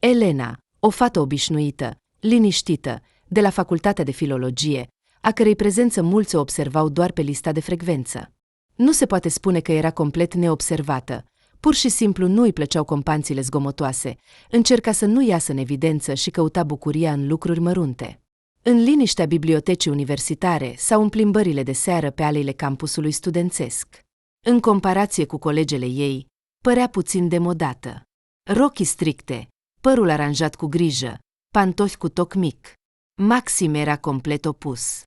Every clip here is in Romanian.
Elena, o fată obișnuită, liniștită, de la facultatea de filologie, a cărei prezență mulți o observau doar pe lista de frecvență. Nu se poate spune că era complet neobservată, pur și simplu nu îi plăceau companțiile zgomotoase, încerca să nu iasă în evidență și căuta bucuria în lucruri mărunte. În liniștea bibliotecii universitare sau în plimbările de seară pe aleile campusului studențesc. În comparație cu colegele ei, părea puțin demodată. Rochii stricte, părul aranjat cu grijă, pantofi cu toc mic. Maxim era complet opus.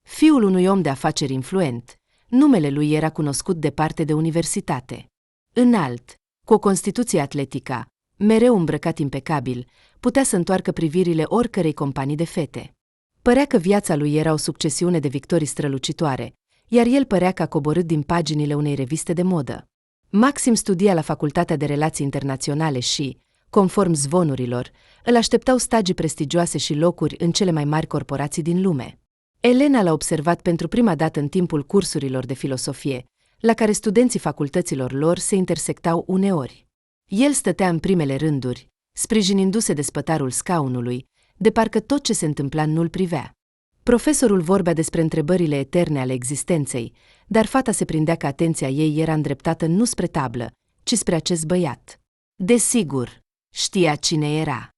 Fiul unui om de afaceri influent, numele lui era cunoscut departe de universitate. Înalt, cu o constituție atletică, mereu îmbrăcat impecabil, putea să întoarcă privirile oricărei companii de fete. Părea că viața lui era o succesiune de victorii strălucitoare, iar el părea că a coborât din paginile unei reviste de modă. Maxim studia la Facultatea de Relații Internaționale și, conform zvonurilor, îl așteptau stagii prestigioase și locuri în cele mai mari corporații din lume. Elena l-a observat pentru prima dată în timpul cursurilor de filosofie, la care studenții facultăților lor se intersectau uneori. El stătea în primele rânduri, sprijinindu-se de spătarul scaunului, de parcă tot ce se întâmpla nu-l privea. Profesorul vorbea despre întrebările eterne ale existenței, dar fata se prindea că atenția ei era îndreptată nu spre tablă, ci spre acest băiat. Desigur, știa cine era.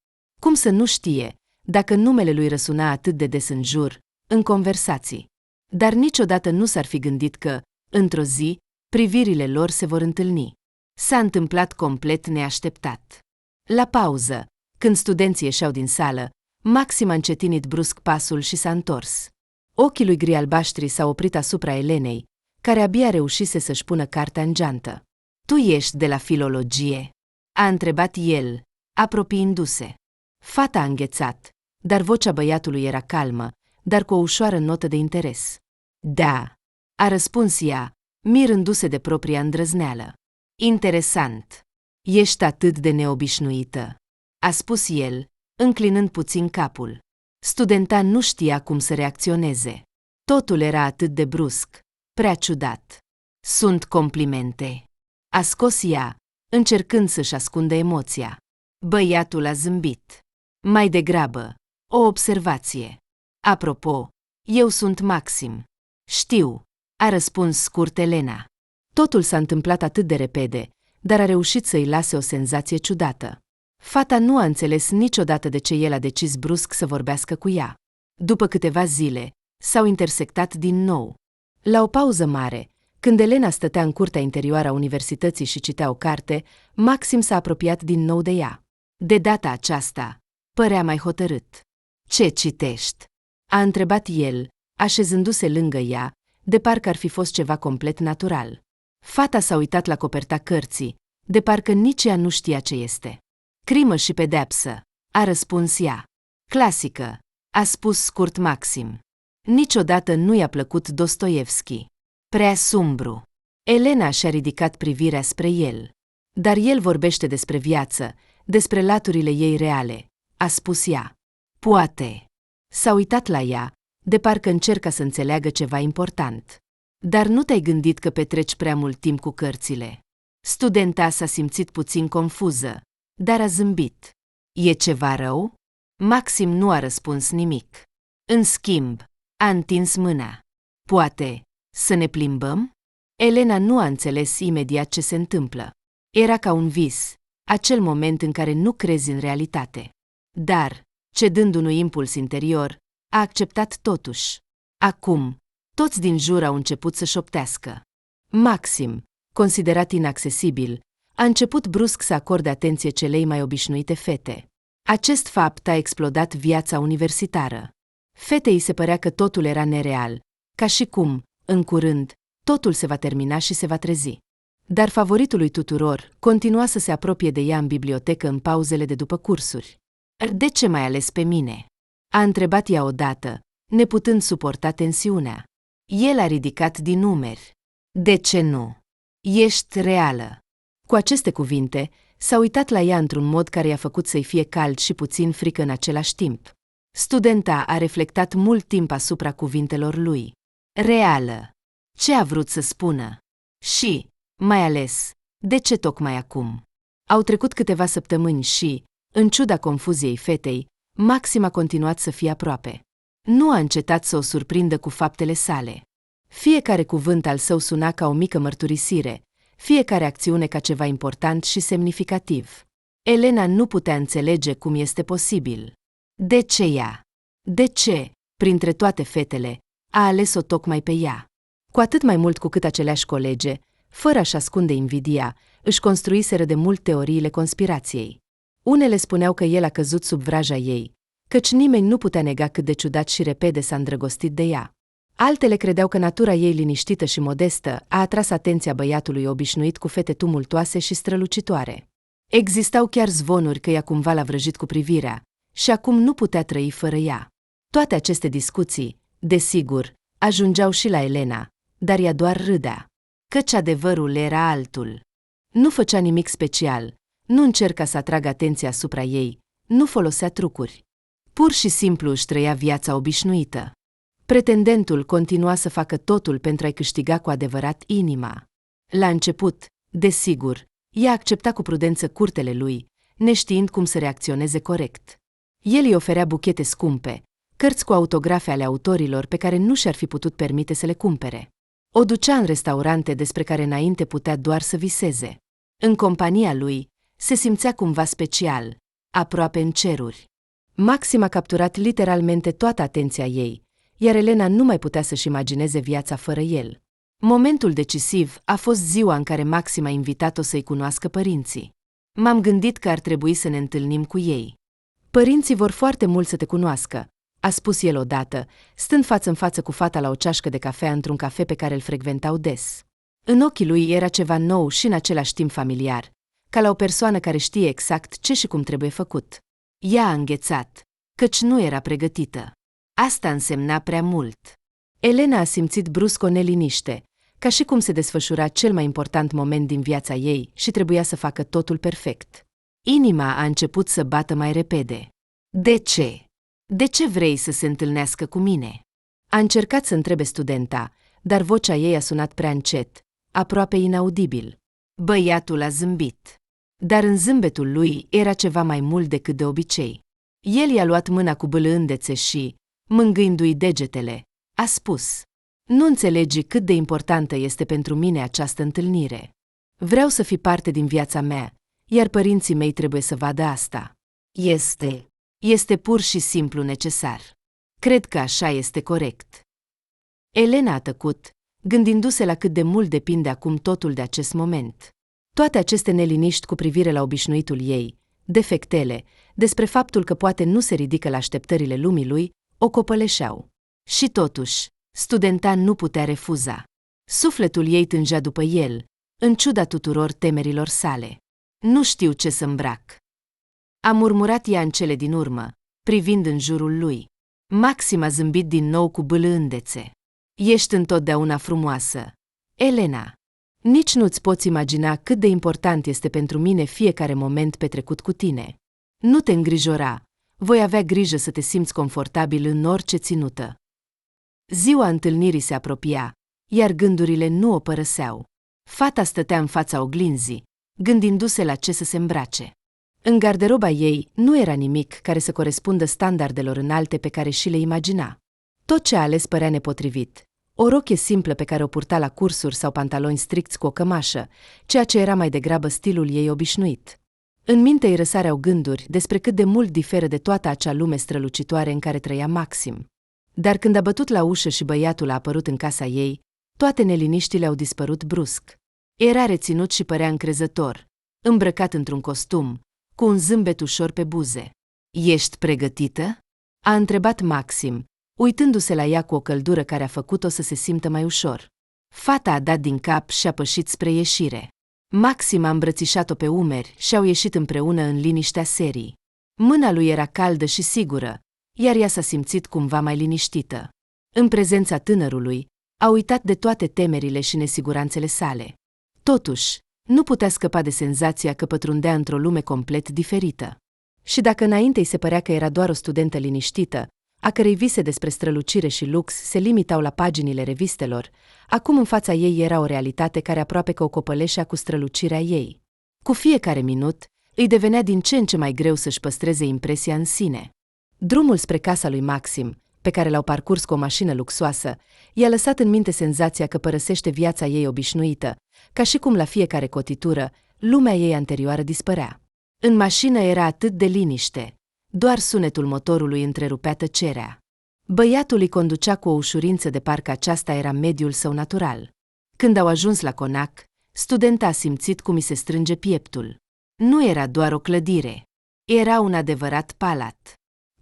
Cum să nu știe, dacă numele lui răsuna atât de des în jur, în conversații? Dar niciodată nu s-ar fi gândit că, într-o zi, privirile lor se vor întâlni. S-a întâmplat complet neașteptat. La pauză, când studenții ieșeau din sală, Maxim a încetinit brusc pasul și s-a întors. Ochii lui gri-albaștri s-au oprit asupra Elenei, care abia reușise să-și pună cartea în geantă. Tu ești de la filologie?" a întrebat el, apropiindu-se. Fata a înghețat, dar vocea băiatului era calmă, dar cu o ușoară notă de interes. Da, a răspuns ea, mirându-se de propria îndrăzneală. Interesant. Ești atât de neobișnuită, a spus el, înclinând puțin capul. Studenta nu știa cum să reacționeze. Totul era atât de brusc, prea ciudat. Sunt complimente, a scos ea, încercând să-și ascundă emoția. Băiatul a zâmbit. Mai degrabă, o observație. Apropo, eu sunt Maxim. Știu, a răspuns scurt Elena. Totul s-a întâmplat atât de repede, dar a reușit să-i lase o senzație ciudată. Fata nu a înțeles niciodată de ce el a decis brusc să vorbească cu ea. După câteva zile, s-au intersectat din nou. La o pauză mare, când Elena stătea în curtea interioară a universității și citea o carte, Maxim s-a apropiat din nou de ea. De data aceasta, părea mai hotărât. Ce citești?" a întrebat el, așezându-se lângă ea, de parcă ar fi fost ceva complet natural. Fata s-a uitat la coperta cărții, de parcă nici ea nu știa ce este. Crimă și pedeapsă, a răspuns ea. Clasică, a spus scurt Maxim. Niciodată nu i-a plăcut Dostoievski. Prea sumbru. Elena și-a ridicat privirea spre el. Dar el vorbește despre viață, despre laturile ei reale, a spus ea. Poate. S-a uitat la ea, de parcă încerca să înțeleagă ceva important. Dar nu te-ai gândit că petreci prea mult timp cu cărțile? Studenta s-a simțit puțin confuză, dar a zâmbit. E ceva rău? Maxim nu a răspuns nimic. În schimb, a întins mâna. Poate, să ne plimbăm? Elena nu a înțeles imediat ce se întâmplă. Era ca un vis, acel moment în care nu crezi în realitate. Dar, cedând unui impuls interior, a acceptat totuși. Acum, toți din jur au început să șoptească. Maxim, considerat inaccesibil, a început brusc să acorde atenție celei mai obișnuite fete. Acest fapt a explodat viața universitară. Fetei se părea că totul era nereal, ca și cum, în curând, totul se va termina și se va trezi. Dar favoritul lui tuturor continua să se apropie de ea în bibliotecă în pauzele de după cursuri. De ce m-ai ales pe mine?" a întrebat ea odată, neputând suporta tensiunea. El a ridicat din umeri. De ce nu? Ești reală." Cu aceste cuvinte, s-a uitat la ea într-un mod care i-a făcut să-i fie cald și puțin frică în același timp. Studenta a reflectat mult timp asupra cuvintelor lui. Reală. Ce a vrut să spună? Și, mai ales, de ce tocmai acum? Au trecut câteva săptămâni și, În ciuda confuziei fetei, Maxim a continuat să fie aproape. Nu a încetat să o surprindă cu faptele sale. Fiecare cuvânt al său suna ca o mică mărturisire, fiecare acțiune ca ceva important și semnificativ. Elena nu putea înțelege cum este posibil. De ce ea? De ce, printre toate fetele, a ales-o tocmai pe ea? Cu atât mai mult cu cât aceleași colege, fără a-și ascunde invidia, își construiseră de mult teoriile conspirației. Unele spuneau că el a căzut sub vraja ei, căci nimeni nu putea nega cât de ciudat și repede s-a îndrăgostit de ea. Altele credeau că natura ei liniștită și modestă a atras atenția băiatului obișnuit cu fete tumultoase și strălucitoare. Existau chiar zvonuri că ea cumva l-a vrăjit cu privirea și acum nu putea trăi fără ea. Toate aceste discuții, desigur, ajungeau și la Elena, dar ea doar râdea. Căci adevărul era altul. Nu făcea nimic special, nu încerca să atragă atenția asupra ei, nu folosea trucuri. Pur și simplu își trăia viața obișnuită. Pretendentul continua să facă totul pentru a-i câștiga cu adevărat inima. La început, desigur, ea accepta cu prudență curtele lui, neștiind cum să reacționeze corect. El îi oferea buchete scumpe, cărți cu autografe ale autorilor pe care nu și-ar fi putut permite să le cumpere. O ducea în restaurante despre care înainte putea doar să viseze. În compania lui, se simțea cumva special, aproape în ceruri. Maxim a capturat literalmente toată atenția ei, iar Elena nu mai putea să-și imagineze viața fără el. Momentul decisiv a fost ziua în care Maxim a invitat-o să-i cunoască părinții. M-am gândit că ar trebui să ne întâlnim cu ei. Părinții vor foarte mult să te cunoască, a spus el odată, stând față în față cu fata la o ceașcă de cafea într-un cafe pe care îl frecventau des. În ochii lui era ceva nou și în același timp familiar, ca la o persoană care știe exact ce și cum trebuie făcut. Ea a înghețat, căci nu era pregătită. Asta însemna prea mult. Elena a simțit brusc o neliniște, ca și cum se desfășura cel mai important moment din viața ei și trebuia să facă totul perfect. Inima a început să bată mai repede. De ce? De ce vrei să se întâlnească cu mine? A încercat să întrebe studenta, dar vocea ei a sunat prea încet, aproape inaudibil. Băiatul a zâmbit. Dar în zâmbetul lui era ceva mai mult decât de obicei. El i-a luat mâna cu bâlândețe și, mângâindu-i degetele, a spus: Nu înțelegi cât de importantă este pentru mine această întâlnire. Vreau să fii parte din viața mea, iar părinții mei trebuie să vadă asta. Este pur și simplu necesar. Cred că așa este corect. Elena a tăcut, gândindu-se la cât de mult depinde acum totul de acest moment. Toate aceste neliniști cu privire la obișnuitul ei, defectele, despre faptul că poate nu se ridică la așteptările lumii lui, o copăleșeau. Și totuși, studenta nu putea refuza. Sufletul ei tângea după el, în ciuda tuturor temerilor sale. Nu știu ce să îmbrac. A murmurat ea în cele din urmă, privind în jurul lui. Maxim a zâmbit din nou cu bâlândețe. Ești întotdeauna frumoasă, Elena. Nici nu-ți poți imagina cât de important este pentru mine fiecare moment petrecut cu tine. Nu te îngrijora, voi avea grijă să te simți confortabil în orice ținută. Ziua întâlnirii se apropia, iar gândurile nu o părăseau. Fata stătea în fața oglinzii, gândindu-se la ce să se îmbrace. În garderoba ei nu era nimic care să corespundă standardelor înalte pe care și le imagina. Tot ce a ales părea nepotrivit. O rochie simplă pe care o purta la cursuri sau pantaloni stricți cu o cămașă, ceea ce era mai degrabă stilul ei obișnuit. În minte îi răsareau gânduri despre cât de mult diferă de toată acea lume strălucitoare în care trăia Maxim. Dar când a bătut la ușă și băiatul a apărut în casa ei, toate neliniștile au dispărut brusc. Era reținut și părea încrezător, îmbrăcat într-un costum, cu un zâmbet ușor pe buze. Ești pregătită? A întrebat Maxim, uitându-se la ea cu o căldură care a făcut-o să se simtă mai ușor. Fata a dat din cap și a pășit spre ieșire. Maxim a îmbrățișat-o pe umeri și au ieșit împreună în liniștea serii. Mâna lui era caldă și sigură, iar ea s-a simțit cumva mai liniștită. În prezența tânărului, a uitat de toate temerile și nesiguranțele sale. Totuși, nu putea scăpa de senzația că pătrundea într-o lume complet diferită. Și dacă înainte îi se părea că era doar o studentă liniștită, a cărei vise despre strălucire și lux se limitau la paginile revistelor, acum în fața ei era o realitate care aproape că o copăleșea cu strălucirea ei. Cu fiecare minut, îi devenea din ce în ce mai greu să-și păstreze impresia în sine. Drumul spre casa lui Maxim, pe care l-au parcurs cu o mașină luxoasă, i-a lăsat în minte senzația că părăsește viața ei obișnuită, ca și cum la fiecare cotitură, lumea ei anterioară dispărea. În mașină era atât de liniște, doar sunetul motorului întrerupea tăcerea. Băiatul îi conducea cu o ușurință de parcă aceasta era mediul său natural. Când au ajuns la conac, studenta a simțit cum îi se strânge pieptul. Nu era doar o clădire, era un adevărat palat.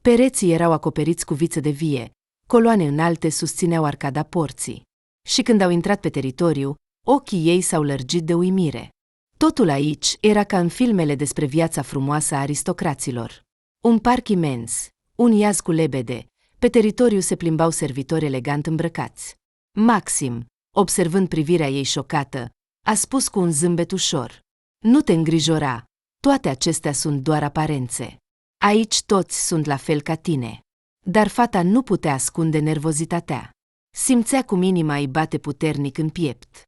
Pereții erau acoperiți cu viță de vie, coloane înalte susțineau arcada porții. Și când au intrat pe teritoriu, ochii ei s-au lărgit de uimire. Totul aici era ca în filmele despre viața frumoasă a aristocraților. Un parc imens, un iaz cu lebede, pe teritoriu se plimbau servitori elegant îmbrăcați. Maxim, observând privirea ei șocată, a spus cu un zâmbet ușor: "Nu te îngrijora, toate acestea sunt doar aparențe. Aici toți sunt la fel ca tine." Dar fata nu putea ascunde nervozitatea. Simțea cum inima îi bate puternic în piept.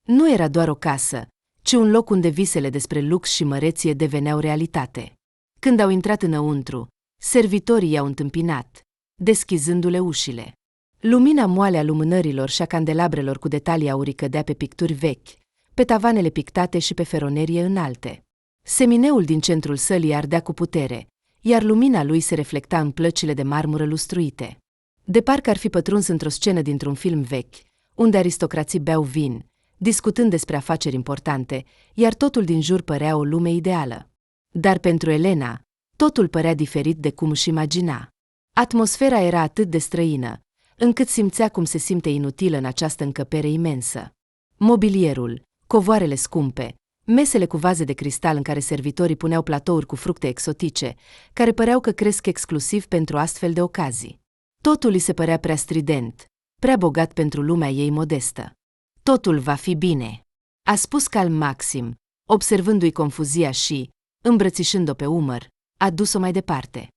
Nu era doar o casă, ci un loc unde visele despre lux și măreție deveneau realitate. Când au intrat înăuntru, servitorii i-au întâmpinat, deschizându-le ușile. Lumina moale a lumânărilor și a candelabrelor cu detalii aurii cădea pe picturi vechi, pe tavanele pictate și pe feronerie înalte. Semineul din centrul sălii ardea cu putere, iar lumina lui se reflecta în plăcile de marmură lustruite. De parcă ar fi pătruns într-o scenă dintr-un film vechi, unde aristocrații beau vin, discutând despre afaceri importante, iar totul din jur părea o lume ideală. Dar pentru Elena, totul părea diferit de cum își imagina. Atmosfera era atât de străină, încât simțea cum se simte inutilă în această încăpere imensă. Mobilierul, covoarele scumpe, mesele cu vaze de cristal în care servitorii puneau platouri cu fructe exotice, care păreau că cresc exclusiv pentru astfel de ocazii. Totul îi se părea prea strident, prea bogat pentru lumea ei modestă. "Totul va fi bine," a spus calm Maxim, observându-i confuzia și, îmbrățișând-o pe umăr, a dus-o mai departe.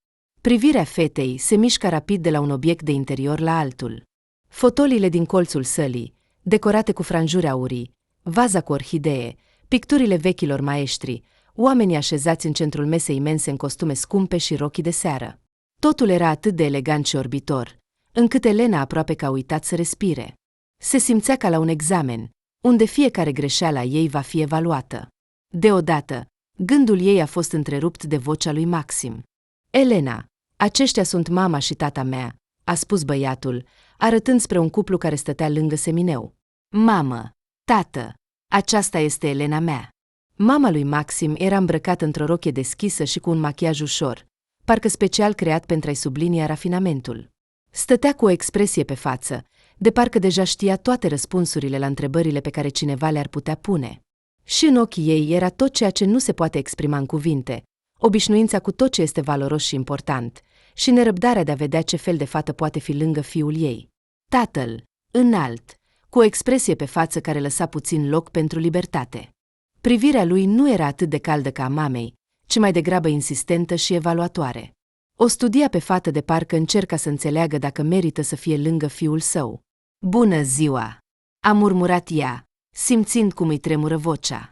Privirea fetei se mișcă rapid de la un obiect de interior la altul. Fotoliile din colțul sălii, decorate cu franjuri aurii, vaza cu orhidee, picturile vechilor maestri, oamenii așezați în centrul mesei imense în costume scumpe și rochii de seară. Totul era atât de elegant și orbitor, încât Elena aproape că a uitat să respire. Se simțea ca la un examen, unde fiecare greșeală a ei va fi evaluată. Deodată, gândul ei a fost întrerupt de vocea lui Maxim. "Elena, aceștia sunt mama și tata mea," a spus băiatul, arătând spre un cuplu care stătea lângă semineu. "Mamă, tată, aceasta este Elena mea." Mama lui Maxim era îmbrăcată într-o rochie deschisă și cu un machiaj ușor, parcă special creat pentru a-i sublinia rafinamentul. Stătea cu o expresie pe față, de parcă deja știa toate răspunsurile la întrebările pe care cineva le-ar putea pune. Și în ochii ei era tot ceea ce nu se poate exprima în cuvinte, obișnuința cu tot ce este valoros și important, și nerăbdarea de a vedea ce fel de fată poate fi lângă fiul ei. Tatăl, înalt, cu o expresie pe față care lăsa puțin loc pentru libertate. Privirea lui nu era atât de caldă ca a mamei, ci mai degrabă insistentă și evaluatoare. O studia pe fată de parcă încerca să înțeleagă dacă merită să fie lângă fiul său. "Bună ziua!" a murmurat ea, simțind cum îi tremură vocea.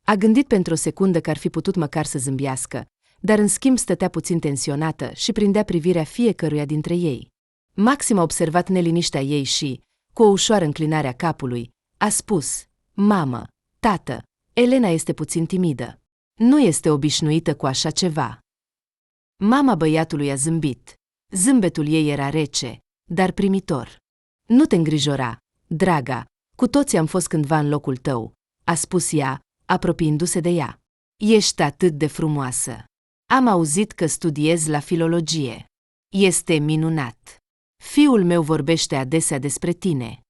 A gândit pentru o secundă că ar fi putut măcar să zâmbească, dar în schimb stătea puțin tensionată și prindea privirea fiecăruia dintre ei. Maxim a observat neliniștea ei și, cu o ușoară înclinare a capului, a spus: "Mamă, tată, Elena este puțin timidă. Nu este obișnuită cu așa ceva." Mama băiatului a zâmbit. Zâmbetul ei era rece, dar primitor. "Nu te îngrijora, draga, cu toții am fost cândva în locul tău," a spus ea, apropiindu-se de ea. "Ești atât de frumoasă. Am auzit că studiezi la filologie. Este minunat. Fiul meu vorbește adesea despre tine."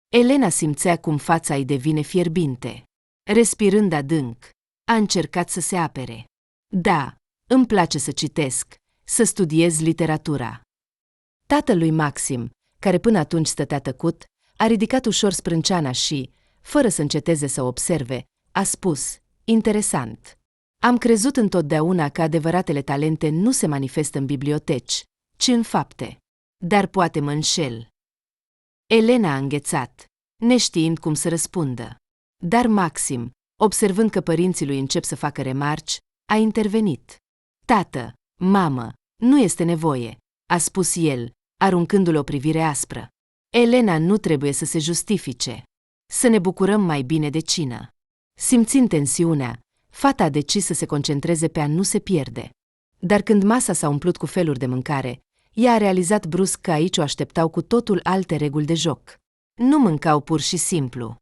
Elena simțea cum fața îi devine fierbinte. Respirând adânc, a încercat să se apere. "Da, îmi place să citesc, să studiez literatura." Tatăl lui Maxim, care până atunci stătea tăcut, a ridicat ușor sprânceana și, fără să înceteze să observe, a spus: "Interesant. Am crezut întotdeauna că adevăratele talente nu se manifestă în biblioteci, ci în fapte. Dar poate mă înșel." Elena a înghețat, neștiind cum să răspundă. Dar Maxim, observând că părinții lui încep să facă remarci, A intervenit. Tată, mamă, nu este nevoie, a spus el, aruncându-le o privire aspră. Elena nu trebuie să se justifice. Să ne bucurăm mai bine de cină. Simțind tensiunea, fata a decis să se concentreze pe a nu se pierde. Dar când masa s-a umplut cu feluri de mâncare, ea a realizat brusc că aici o așteptau cu totul alte reguli de joc. Nu mâncau pur și simplu.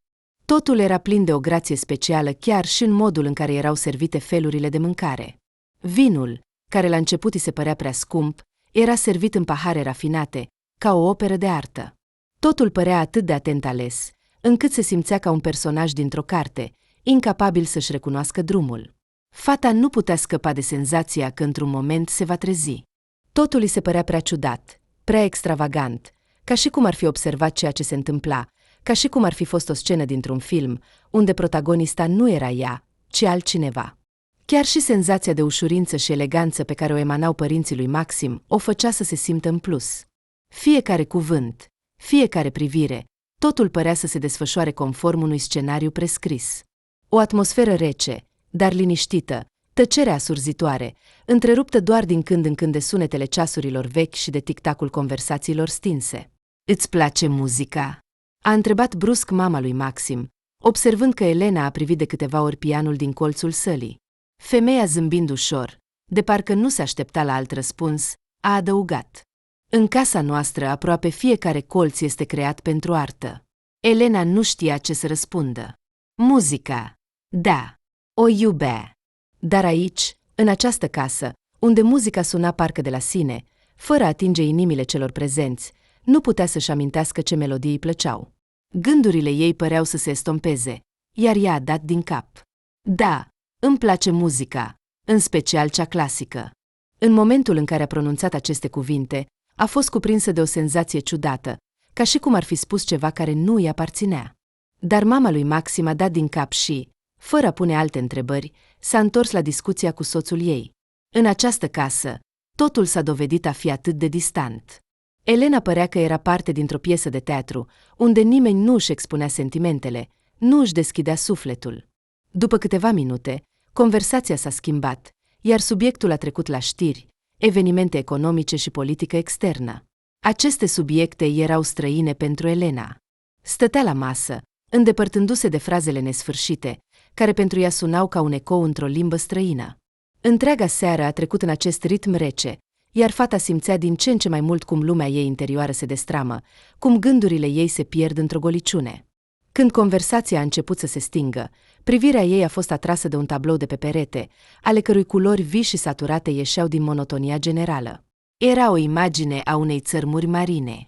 Totul era plin de o grație specială chiar și în modul în care erau servite felurile de mâncare. Vinul, care la început îi se părea prea scump, era servit în pahare rafinate, ca o operă de artă. Totul părea atât de atent ales, încât se simțea ca un personaj dintr-o carte, incapabil să-și recunoască drumul. Fata nu putea scăpa de senzația că într-un moment se va trezi. Totul îi se părea prea ciudat, prea extravagant, ca și cum ar fi observat ceea ce se întâmpla, ca și cum ar fi fost o scenă dintr-un film, unde protagonista nu era ea, ci altcineva. Chiar și senzația de ușurință și eleganță pe care o emanau părinții lui Maxim o făcea să se simtă în plus. Fiecare cuvânt, fiecare privire, totul părea să se desfășoare conform unui scenariu prescris. O atmosferă rece, dar liniștită, tăcerea asurzitoare, întreruptă doar din când în când de sunetele ceasurilor vechi și de tic-tacul conversațiilor stinse. Îți place muzica? A întrebat brusc mama lui Maxim, observând că Elena a privit de câteva ori pianul din colțul sălii. Femeia, zâmbind ușor, de parcă nu se aștepta la alt răspuns, a adăugat. În casa noastră aproape fiecare colț este creat pentru artă. Elena nu știa ce să răspundă. Muzica. Da. O iubea. Dar aici, în această casă, unde muzica suna parcă de la sine, fără a atinge inimile celor prezenți, nu putea să-și amintească ce melodii îi plăceau. Gândurile ei păreau să se estompeze, iar ea a dat din cap. Da, îmi place muzica, în special cea clasică. În momentul în care a pronunțat aceste cuvinte, a fost cuprinsă de o senzație ciudată, ca și cum ar fi spus ceva care nu îi aparținea. Dar mama lui Maxim a dat din cap și, fără a pune alte întrebări, s-a întors la discuția cu soțul ei. În această casă, totul s-a dovedit a fi atât de distant. Elena părea că era parte dintr-o piesă de teatru, unde nimeni nu își expunea sentimentele, nu își deschidea sufletul. După câteva minute, conversația s-a schimbat, iar subiectul a trecut la știri, evenimente economice și politică externă. Aceste subiecte erau străine pentru Elena. Stătea la masă, îndepărtându-se de frazele nesfârșite, care pentru ea sunau ca un ecou într-o limbă străină. Întreaga seară a trecut în acest ritm rece, iar fata simțea din ce în ce mai mult cum lumea ei interioară se destramă, cum gândurile ei se pierd într-o goliciune. Când conversația a început să se stingă, privirea ei a fost atrasă de un tablou de pe perete, ale cărui culori vii și saturate ieșeau din monotonia generală. Era o imagine a unei țărmuri marine.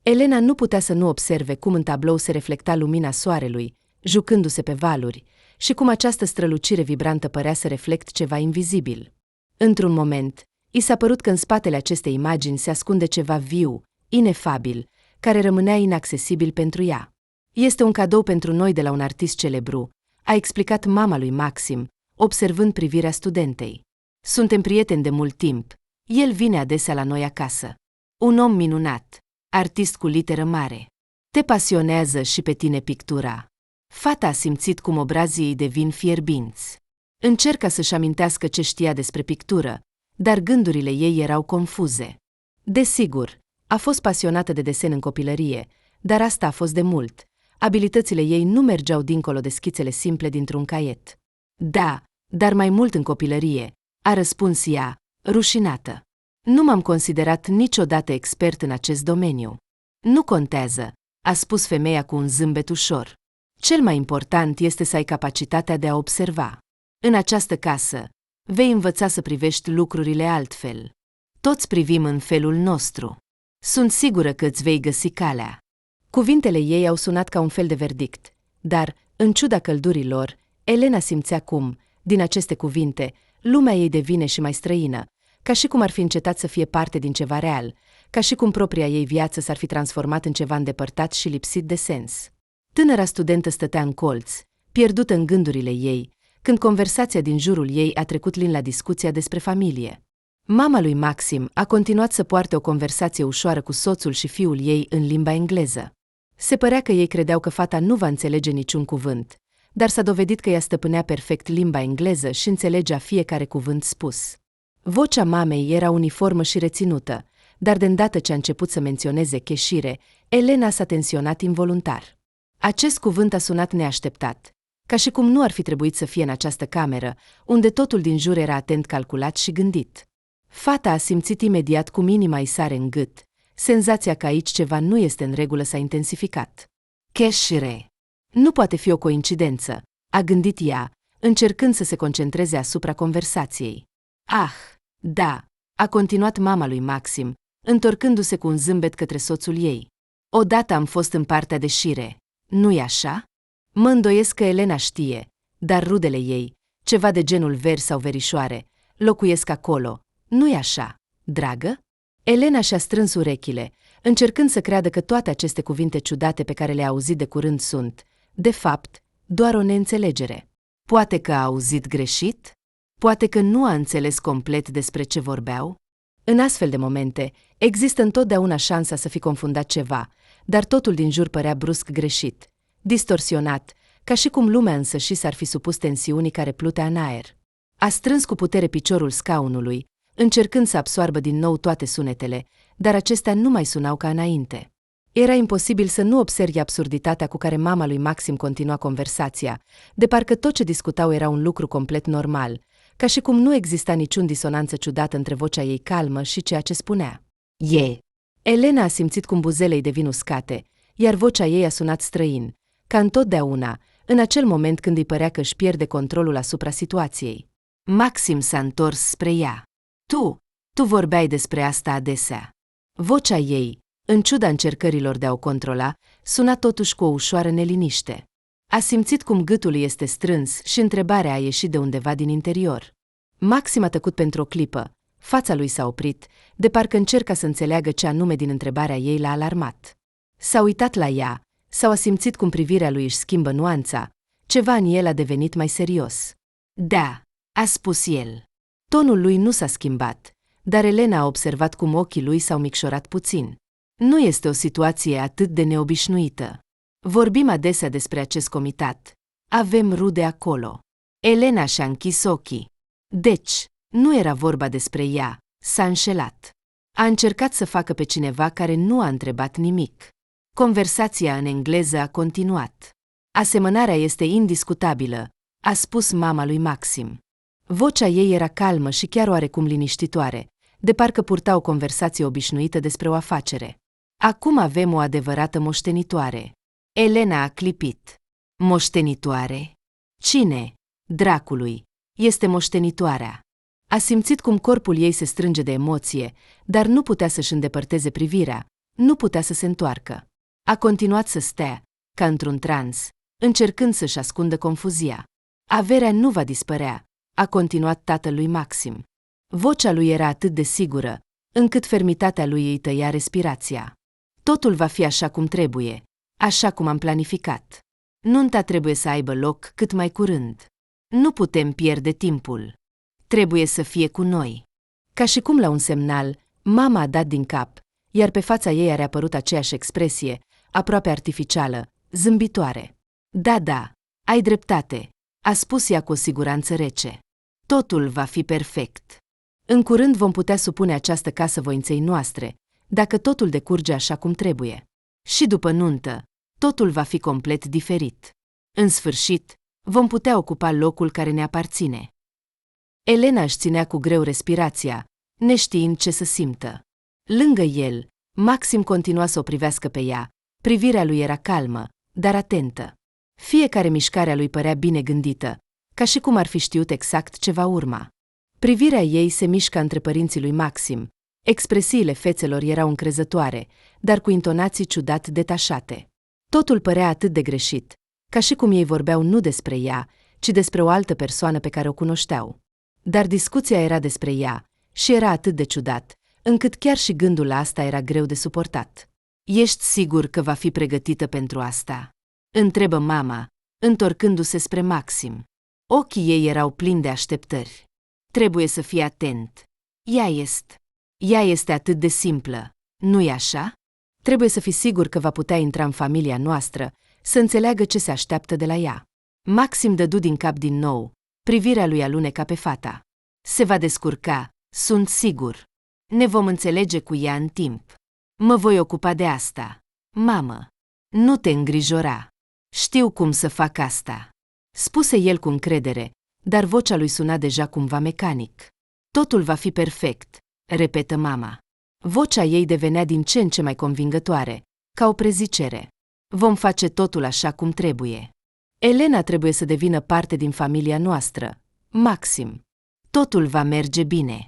Elena nu putea să nu observe cum în tablou se reflecta lumina soarelui, jucându-se pe valuri, și cum această strălucire vibrantă părea să reflecte ceva invizibil. Într-un moment, i s-a părut că în spatele acestei imagini se ascunde ceva viu, inefabil, care rămânea inaccesibil pentru ea. Este un cadou pentru noi de la un artist celebru, a explicat mama lui Maxim, observând privirea studentei. Suntem prieteni de mult timp, el vine adesea la noi acasă. Un om minunat, artist cu literă mare. Te pasionează și pe tine pictura. Fata a simțit cum obrazii îi devin fierbinți. Încerca să-și amintească ce știa despre pictură, dar gândurile ei erau confuze. Desigur, a fost pasionată de desen în copilărie, dar asta a fost de mult. Abilitățile ei nu mergeau dincolo de schițele simple dintr-un caiet. Da, dar mai mult în copilărie, a răspuns ea, rușinată. Nu m-am considerat niciodată expert în acest domeniu. Nu contează, a spus femeia cu un zâmbet ușor. Cel mai important este să ai capacitatea de a observa. În această casă, vei învăța să privești lucrurile altfel. Toți privim în felul nostru. Sunt sigură că îți vei găsi calea. Cuvintele ei au sunat ca un fel de verdict, dar, în ciuda căldurii lor, Elena simțea cum, din aceste cuvinte, lumea ei devine și mai străină, ca și cum ar fi încetat să fie parte din ceva real, ca și cum propria ei viață s-ar fi transformat în ceva îndepărtat și lipsit de sens. Tânăra studentă stătea în colț, pierdută în gândurile ei, când conversația din jurul ei a trecut lin la discuția despre familie. Mama lui Maxim a continuat să poarte o conversație ușoară cu soțul și fiul ei în limba engleză. Se părea că ei credeau că fata nu va înțelege niciun cuvânt, dar s-a dovedit că ea stăpânea perfect limba engleză și înțelegea fiecare cuvânt spus. Vocea mamei era uniformă și reținută, dar de îndată ce a început să menționeze cheșire, Elena s-a tensionat involuntar. Acest cuvânt a sunat neașteptat, ca și cum nu ar fi trebuit să fie în această cameră, unde totul din jur era atent calculat și gândit. Fata a simțit imediat cum inima îi sare în gât. Senzația că aici ceva nu este în regulă s-a intensificat. Cheșire. Nu poate fi o coincidență, a gândit ea, încercând să se concentreze asupra conversației. Ah, da, a continuat mama lui Maxim, întorcându-se cu un zâmbet către soțul ei. Odată am fost în partea de șire, nu-i așa? Mă îndoiesc că Elena știe, dar rudele ei, ceva de genul veri sau verișoare, locuiesc acolo, nu-i așa, dragă? Elena și-a strâns urechile, încercând să creadă că toate aceste cuvinte ciudate pe care le-a auzit de curând sunt, de fapt, doar o neînțelegere. Poate că a auzit greșit? Poate că nu a înțeles complet despre ce vorbeau? În astfel de momente, există întotdeauna șansa să fi confundat ceva, dar totul din jur părea brusc greșit, distorsionat, ca și cum lumea însăși s-ar fi supus tensiunii care plutea în aer. A strâns cu putere piciorul scaunului, încercând să absoarbă din nou toate sunetele, dar acestea nu mai sunau ca înainte. Era imposibil să nu observi absurditatea cu care mama lui Maxim continua conversația, de parcă tot ce discutau era un lucru complet normal, ca și cum nu exista niciun disonanță ciudată între vocea ei calmă și ceea ce spunea. Elena a simțit cum buzelei devin uscate, iar vocea ei a sunat străin, ca întotdeauna, în acel moment când îi părea că își pierde controlul asupra situației. Maxim s-a întors spre ea. Tu vorbeai despre asta adesea. Vocea ei, în ciuda încercărilor de a o controla, suna totuși cu o ușoară neliniște. A simțit cum gâtul îi este strâns și întrebarea a ieșit de undeva din interior. Maxim a tăcut pentru o clipă, fața lui s-a oprit, de parcă încerca să înțeleagă ce anume din întrebarea ei l-a alarmat. S-a uitat la ea, sau a simțit cum privirea lui își schimbă nuanța, ceva în el a devenit mai serios. Da, a spus el. Tonul lui nu s-a schimbat, dar Elena a observat cum ochii lui s-au micșorat puțin. Nu este o situație atât de neobișnuită. Vorbim adesea despre acest comitat. Avem rude acolo. Elena și-a închis ochii. Deci, nu era vorba despre ea, s-a înșelat. A încercat să facă pe cineva care nu a întrebat nimic. Conversația în engleză a continuat. Asemănarea este indiscutabilă, a spus mama lui Maxim. Vocea ei era calmă și chiar oarecum liniștitoare, de parcă purta o conversație obișnuită despre o afacere. Acum avem o adevărată moștenitoare. Elena a clipit. Moștenitoare? Cine, dracului, este moștenitoarea? A simțit cum corpul ei se strânge de emoție, dar nu putea să-și îndepărteze privirea, nu putea să se întoarcă. A continuat să stea, ca într-un trans, încercând să-și ascundă confuzia. Averea nu va dispărea, a continuat tatăl lui Maxim. Vocea lui era atât de sigură, încât fermitatea lui îi tăia respirația. Totul va fi așa cum trebuie, așa cum am planificat. Nunta trebuie să aibă loc cât mai curând. Nu putem pierde timpul. Trebuie să fie cu noi. Ca și cum la un semnal, mama a dat din cap, iar pe fața ei a reapărut aceeași expresie, aproape artificială, zâmbitoare. Da, ai dreptate, a spus ea cu o siguranță rece. Totul va fi perfect. În curând vom putea supune această casă voinței noastre, dacă totul decurge așa cum trebuie. Și după nuntă, totul va fi complet diferit. În sfârșit, vom putea ocupa locul care ne aparține. Elena își ținea cu greu respirația, neștiind ce să simtă. Lângă el, Maxim continua să o privească pe ea, privirea lui era calmă, dar atentă. Fiecare mișcare a lui părea bine gândită, ca și cum ar fi știut exact ce va urma. Privirea ei se mișca între părinții lui Maxim. Expresiile fețelor erau încrezătoare, dar cu intonații ciudat detașate. Totul părea atât de greșit, ca și cum ei vorbeau nu despre ea, ci despre o altă persoană pe care o cunoșteau. Dar discuția era despre ea și era atât de ciudat, încât chiar și gândul la asta era greu de suportat. Ești sigur că va fi pregătită pentru asta? Întrebă mama, întorcându-se spre Maxim. Ochii ei erau plini de așteptări. Trebuie să fii atent. Ea este atât de simplă, nu-i așa? Trebuie să fii sigur că va putea intra în familia noastră, să înțeleagă ce se așteaptă de la ea. Maxim dădu din cap din nou, privirea lui aluneca pe fata. Se va descurca, sunt sigur. Ne vom înțelege cu ea în timp. Mă voi ocupa de asta. Mamă, nu te îngrijora. Știu cum să fac asta. Spuse el cu încredere, dar vocea lui suna deja cumva mecanic. Totul va fi perfect, repetă mama. Vocea ei devenea din ce în ce mai convingătoare, ca o prezicere. Vom face totul așa cum trebuie. Elena trebuie să devină parte din familia noastră, Maxim. Totul va merge bine.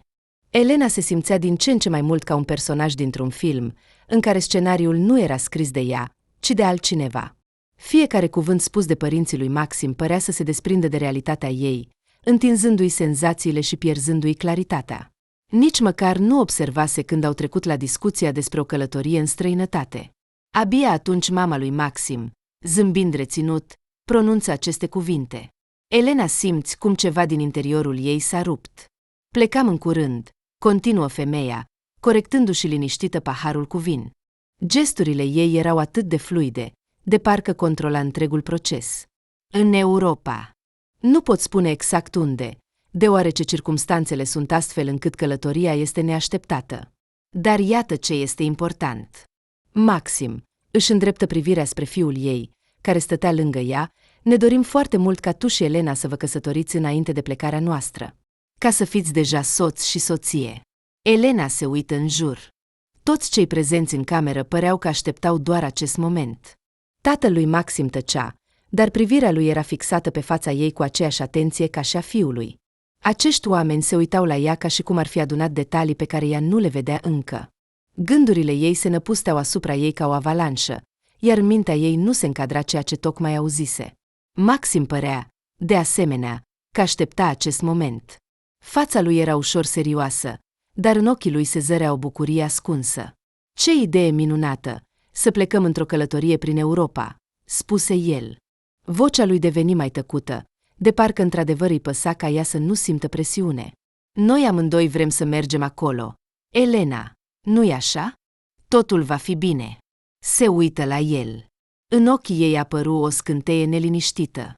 Elena se simțea din ce în ce mai mult ca un personaj dintr-un film, în care scenariul nu era scris de ea, ci de altcineva. Fiecare cuvânt spus de părinții lui Maxim părea să se desprindă de realitatea ei, întinzându-i senzațiile și pierzându-i claritatea. Nici măcar nu observase când au trecut la discuția despre o călătorie în străinătate. Abia atunci mama lui Maxim, zâmbind reținut, pronunță aceste cuvinte. Elena, simți cum ceva din interiorul ei s-a rupt. Plecam în curând, continuă femeia, corectându-și liniștită paharul cu vin. Gesturile ei erau atât de fluide, de parcă controla întregul proces. În Europa. Nu pot spune exact unde, deoarece circumstanțele sunt astfel încât călătoria este neașteptată. Dar iată ce este important. Maxim își îndreptă privirea spre fiul ei, care stătea lângă ea. Ne dorim foarte mult ca tu și Elena să vă căsătoriți înainte de plecarea noastră, ca să fiți deja soț și soție. Elena se uită în jur. Toți cei prezenți în cameră păreau că așteptau doar acest moment. Tatăl lui Maxim tăcea, dar privirea lui era fixată pe fața ei cu aceeași atenție ca și a fiului. Acești oameni se uitau la ea ca și cum ar fi adunat detalii pe care ea nu le vedea încă. Gândurile ei se năpusteau asupra ei ca o avalanșă, iar mintea ei nu se încadra ceea ce tocmai auzise. Maxim părea, de asemenea, că aștepta acest moment. Fața lui era ușor serioasă, dar în ochii lui se zărea o bucurie ascunsă. Ce idee minunată, să plecăm într-o călătorie prin Europa, spuse el. Vocea lui deveni mai tăcută, de parcă într-adevăr îi păsa ca ea să nu simtă presiune. Noi amândoi vrem să mergem acolo. Elena, nu-i așa? Totul va fi bine. Se uită la el. În ochii ei apăru o scânteie neliniștită.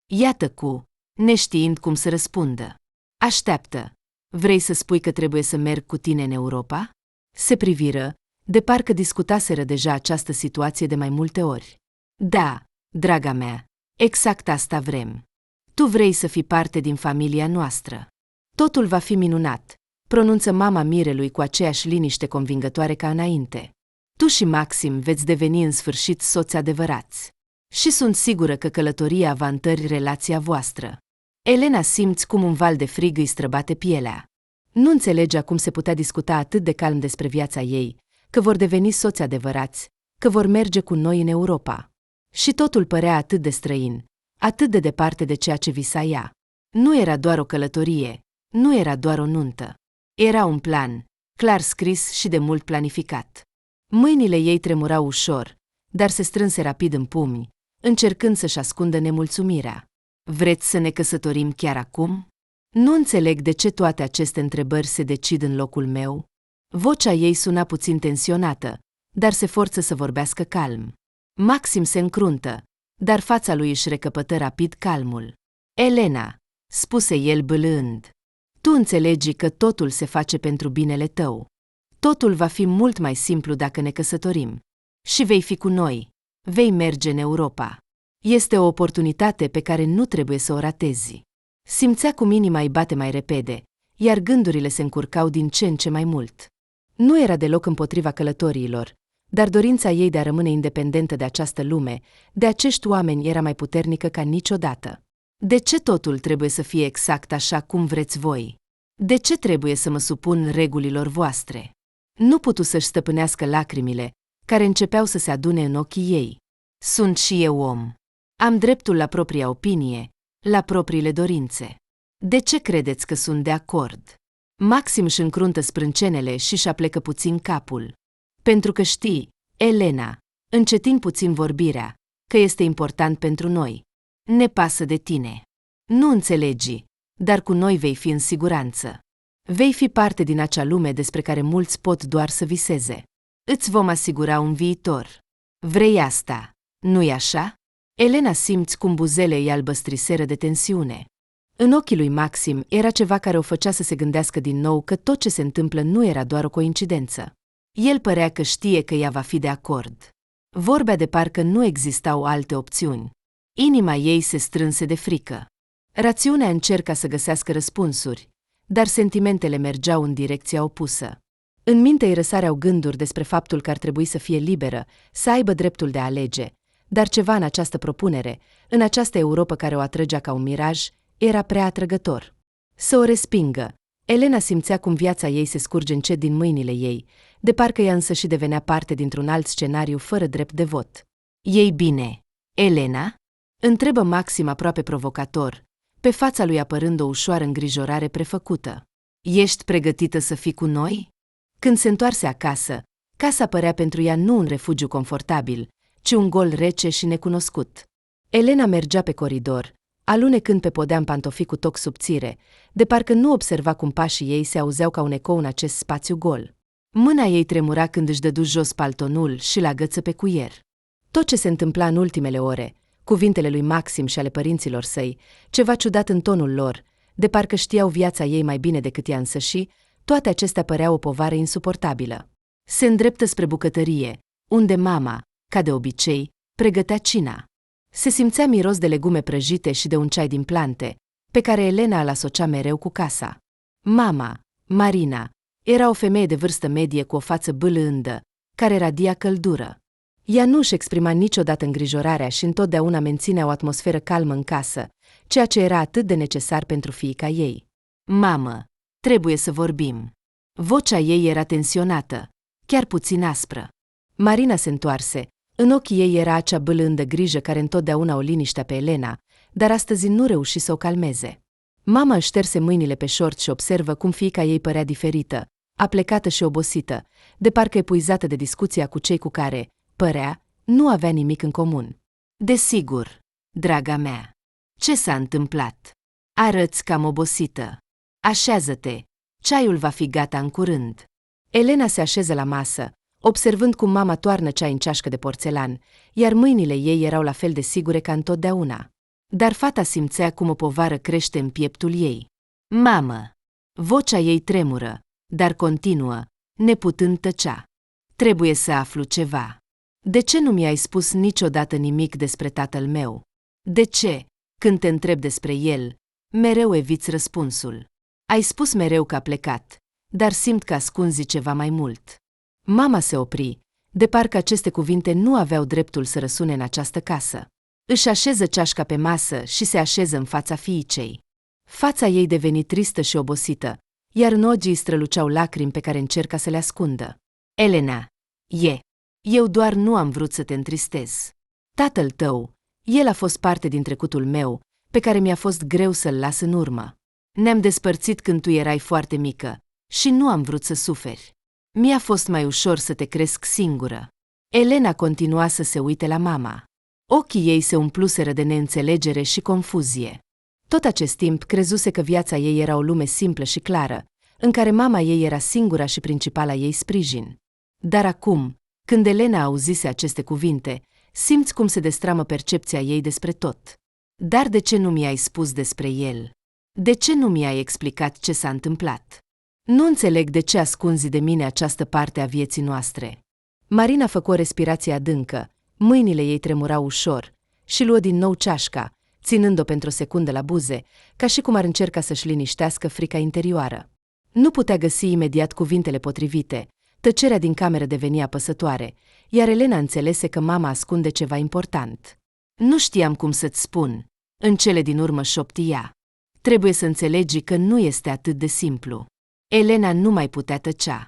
Ea tăcu, neștiind cum să răspundă. Așteaptă. Vrei să spui că trebuie să merg cu tine în Europa? Se priviră, de parcă discutaseră deja această situație de mai multe ori. Da, draga mea, exact asta vrem. Tu vrei să fii parte din familia noastră. Totul va fi minunat, pronunță mama mirelui cu aceeași liniște convingătoare ca înainte. Tu și Maxim veți deveni în sfârșit soți adevărați. Și sunt sigură că călătoria va întări relația voastră. Elena, simți cum un val de frig îi străbate pielea. Nu înțelegea cum se putea discuta atât de calm despre viața ei, că vor deveni soți adevărați, că vor merge cu noi în Europa. Și totul părea atât de străin, atât de departe de ceea ce visa ea. Nu era doar o călătorie, nu era doar o nuntă. Era un plan, clar scris și de mult planificat. Mâinile ei tremurau ușor, dar se strânse rapid în pumni, încercând să-și ascundă nemulțumirea. Vreți să ne căsătorim chiar acum? Nu înțeleg de ce toate aceste întrebări se decid în locul meu. Vocea ei suna puțin tensionată, dar se forță să vorbească calm. Maxim se încruntă, dar fața lui își recăpătă rapid calmul. Elena, spuse el bâlând, tu înțelegi că totul se face pentru binele tău. Totul va fi mult mai simplu dacă ne căsătorim. Și vei fi cu noi. Vei merge în Europa. Este o oportunitate pe care nu trebuie să o ratezi. Simțea cum inima îi bate mai repede, iar gândurile se încurcau din ce în ce mai mult. Nu era deloc împotriva călătoriilor, dar dorința ei de a rămâne independentă de această lume, de acești oameni, era mai puternică ca niciodată. De ce totul trebuie să fie exact așa cum vreți voi? De ce trebuie să mă supun regulilor voastre? Nu putu să-și stăpânească lacrimile, care începeau să se adune în ochii ei. Sunt și eu om. Am dreptul la propria opinie, la propriile dorințe. De ce credeți că sunt de acord? Maxim își încruntă sprâncenele și își aplecă puțin capul. Pentru că știi, Elena, încetind puțin vorbirea, că este important pentru noi. Ne pasă de tine. Nu înțelegi, dar cu noi vei fi în siguranță. Vei fi parte din acea lume despre care mulți pot doar să viseze. Îți vom asigura un viitor. Vrei asta, nu-i așa? Elena simți cum buzele îi albăstriseră de tensiune. În ochii lui Maxim era ceva care o făcea să se gândească din nou că tot ce se întâmplă nu era doar o coincidență. El părea că știe că ea va fi de acord. Vorbea de parcă nu existau alte opțiuni. Inima ei se strânse de frică. Rațiunea încerca să găsească răspunsuri, dar sentimentele mergeau în direcția opusă. În minte îi răsareau gânduri despre faptul că ar trebui să fie liberă, să aibă dreptul de a alege, dar ceva în această propunere, în această Europa care o atrăgea ca un miraj, era prea atrăgător. Să o respingă. Elena simțea cum viața ei se scurge încet din mâinile ei, de parcă ea însă și devenea parte dintr-un alt scenariu fără drept de vot. Ei bine, Elena? Întrebă Maxim aproape provocator, pe fața lui apărând o ușoară îngrijorare prefăcută. Ești pregătită să fii cu noi? Când se întoarse acasă, casa părea pentru ea nu un refugiu confortabil, ci un gol rece și necunoscut. Elena mergea pe coridor, alunecând pe podea în pantofii cu toc subțire, de parcă nu observa cum pașii ei se auzeau ca un ecou în acest spațiu gol. Mâna ei tremura când își dădu jos paltonul și l-agăță pe cuier. Tot ce se întâmpla în ultimele ore, cuvintele lui Maxim și ale părinților săi, ceva ciudat în tonul lor, de parcă știau viața ei mai bine decât ea însăși, toate acestea păreau o povară insuportabilă. Se îndreptă spre bucătărie, unde mama, ca de obicei, pregătea cina. Se simțea miros de legume prăjite și de un ceai din plante, pe care Elena îl asocia mereu cu casa. Mama, Marina, era o femeie de vârstă medie cu o față bâlândă, care radia căldură. Ea nu își exprima niciodată îngrijorarea și întotdeauna menținea o atmosferă calmă în casă, ceea ce era atât de necesar pentru fiica ei. Mamă, trebuie să vorbim. Vocea ei era tensionată, chiar puțin aspră. Marina se întoarse. În ochii ei era acea bâlândă grijă care întotdeauna o liniștea pe Elena, dar astăzi nu reuși să o calmeze. Mama își șterse mâinile pe șort și observă cum fiica ei părea diferită, aplecată și obosită, de parcă epuizată de discuția cu cei cu care, părea, nu avea nimic în comun. Desigur, draga mea. Ce s-a întâmplat? Arăți cam obosită. Așează-te, ceaiul va fi gata în curând. Elena se așeză la masă, observând cum mama toarnă ceai în ceașcă de porțelan, iar mâinile ei erau la fel de sigure ca întotdeauna. Dar fata simțea cum o povară crește în pieptul ei. Mamă! Vocea ei tremură, dar continuă, neputând tăcea. Trebuie să aflu ceva. De ce nu mi-ai spus niciodată nimic despre tatăl meu? De ce, când te întreb despre el, mereu eviți răspunsul? Ai spus mereu că a plecat, dar simt că ascunzi ceva mai mult. Mama se opri, de parcă aceste cuvinte nu aveau dreptul să răsune în această casă. Își așeză ceașca pe masă și se așeză în fața fiicei. Fața ei deveni tristă și obosită, iar în ochii străluceau lacrimi pe care încerca să le ascundă. Elena, eu doar nu am vrut să te întristez. Tatăl tău, el a fost parte din trecutul meu, pe care mi-a fost greu să-l las în urmă. Ne-am despărțit când tu erai foarte mică și nu am vrut să suferi. Mi-a fost mai ușor să te cresc singură. Elena continua să se uite la mama. Ochii ei se umpluseră de neînțelegere și confuzie. Tot acest timp crezuse că viața ei era o lume simplă și clară, în care mama ei era singura și principala ei sprijin. Dar acum, când Elena auzise aceste cuvinte, simți cum se destramă percepția ei despre tot. Dar de ce nu mi-ai spus despre el? De ce nu mi-ai explicat ce s-a întâmplat? Nu înțeleg de ce ascunzi de mine această parte a vieții noastre. Marina făcu o respirație adâncă, mâinile ei tremurau ușor și luă din nou ceașca, ținând-o pentru o secundă la buze, ca și cum ar încerca să-și liniștească frica interioară. Nu putea găsi imediat cuvintele potrivite, tăcerea din cameră deveni apăsătoare, iar Elena înțelese că mama ascunde ceva important. Nu știam cum să-ți spun, în cele din urmă șopti ea. Trebuie să înțelegi că nu este atât de simplu. Elena nu mai putea tăcea.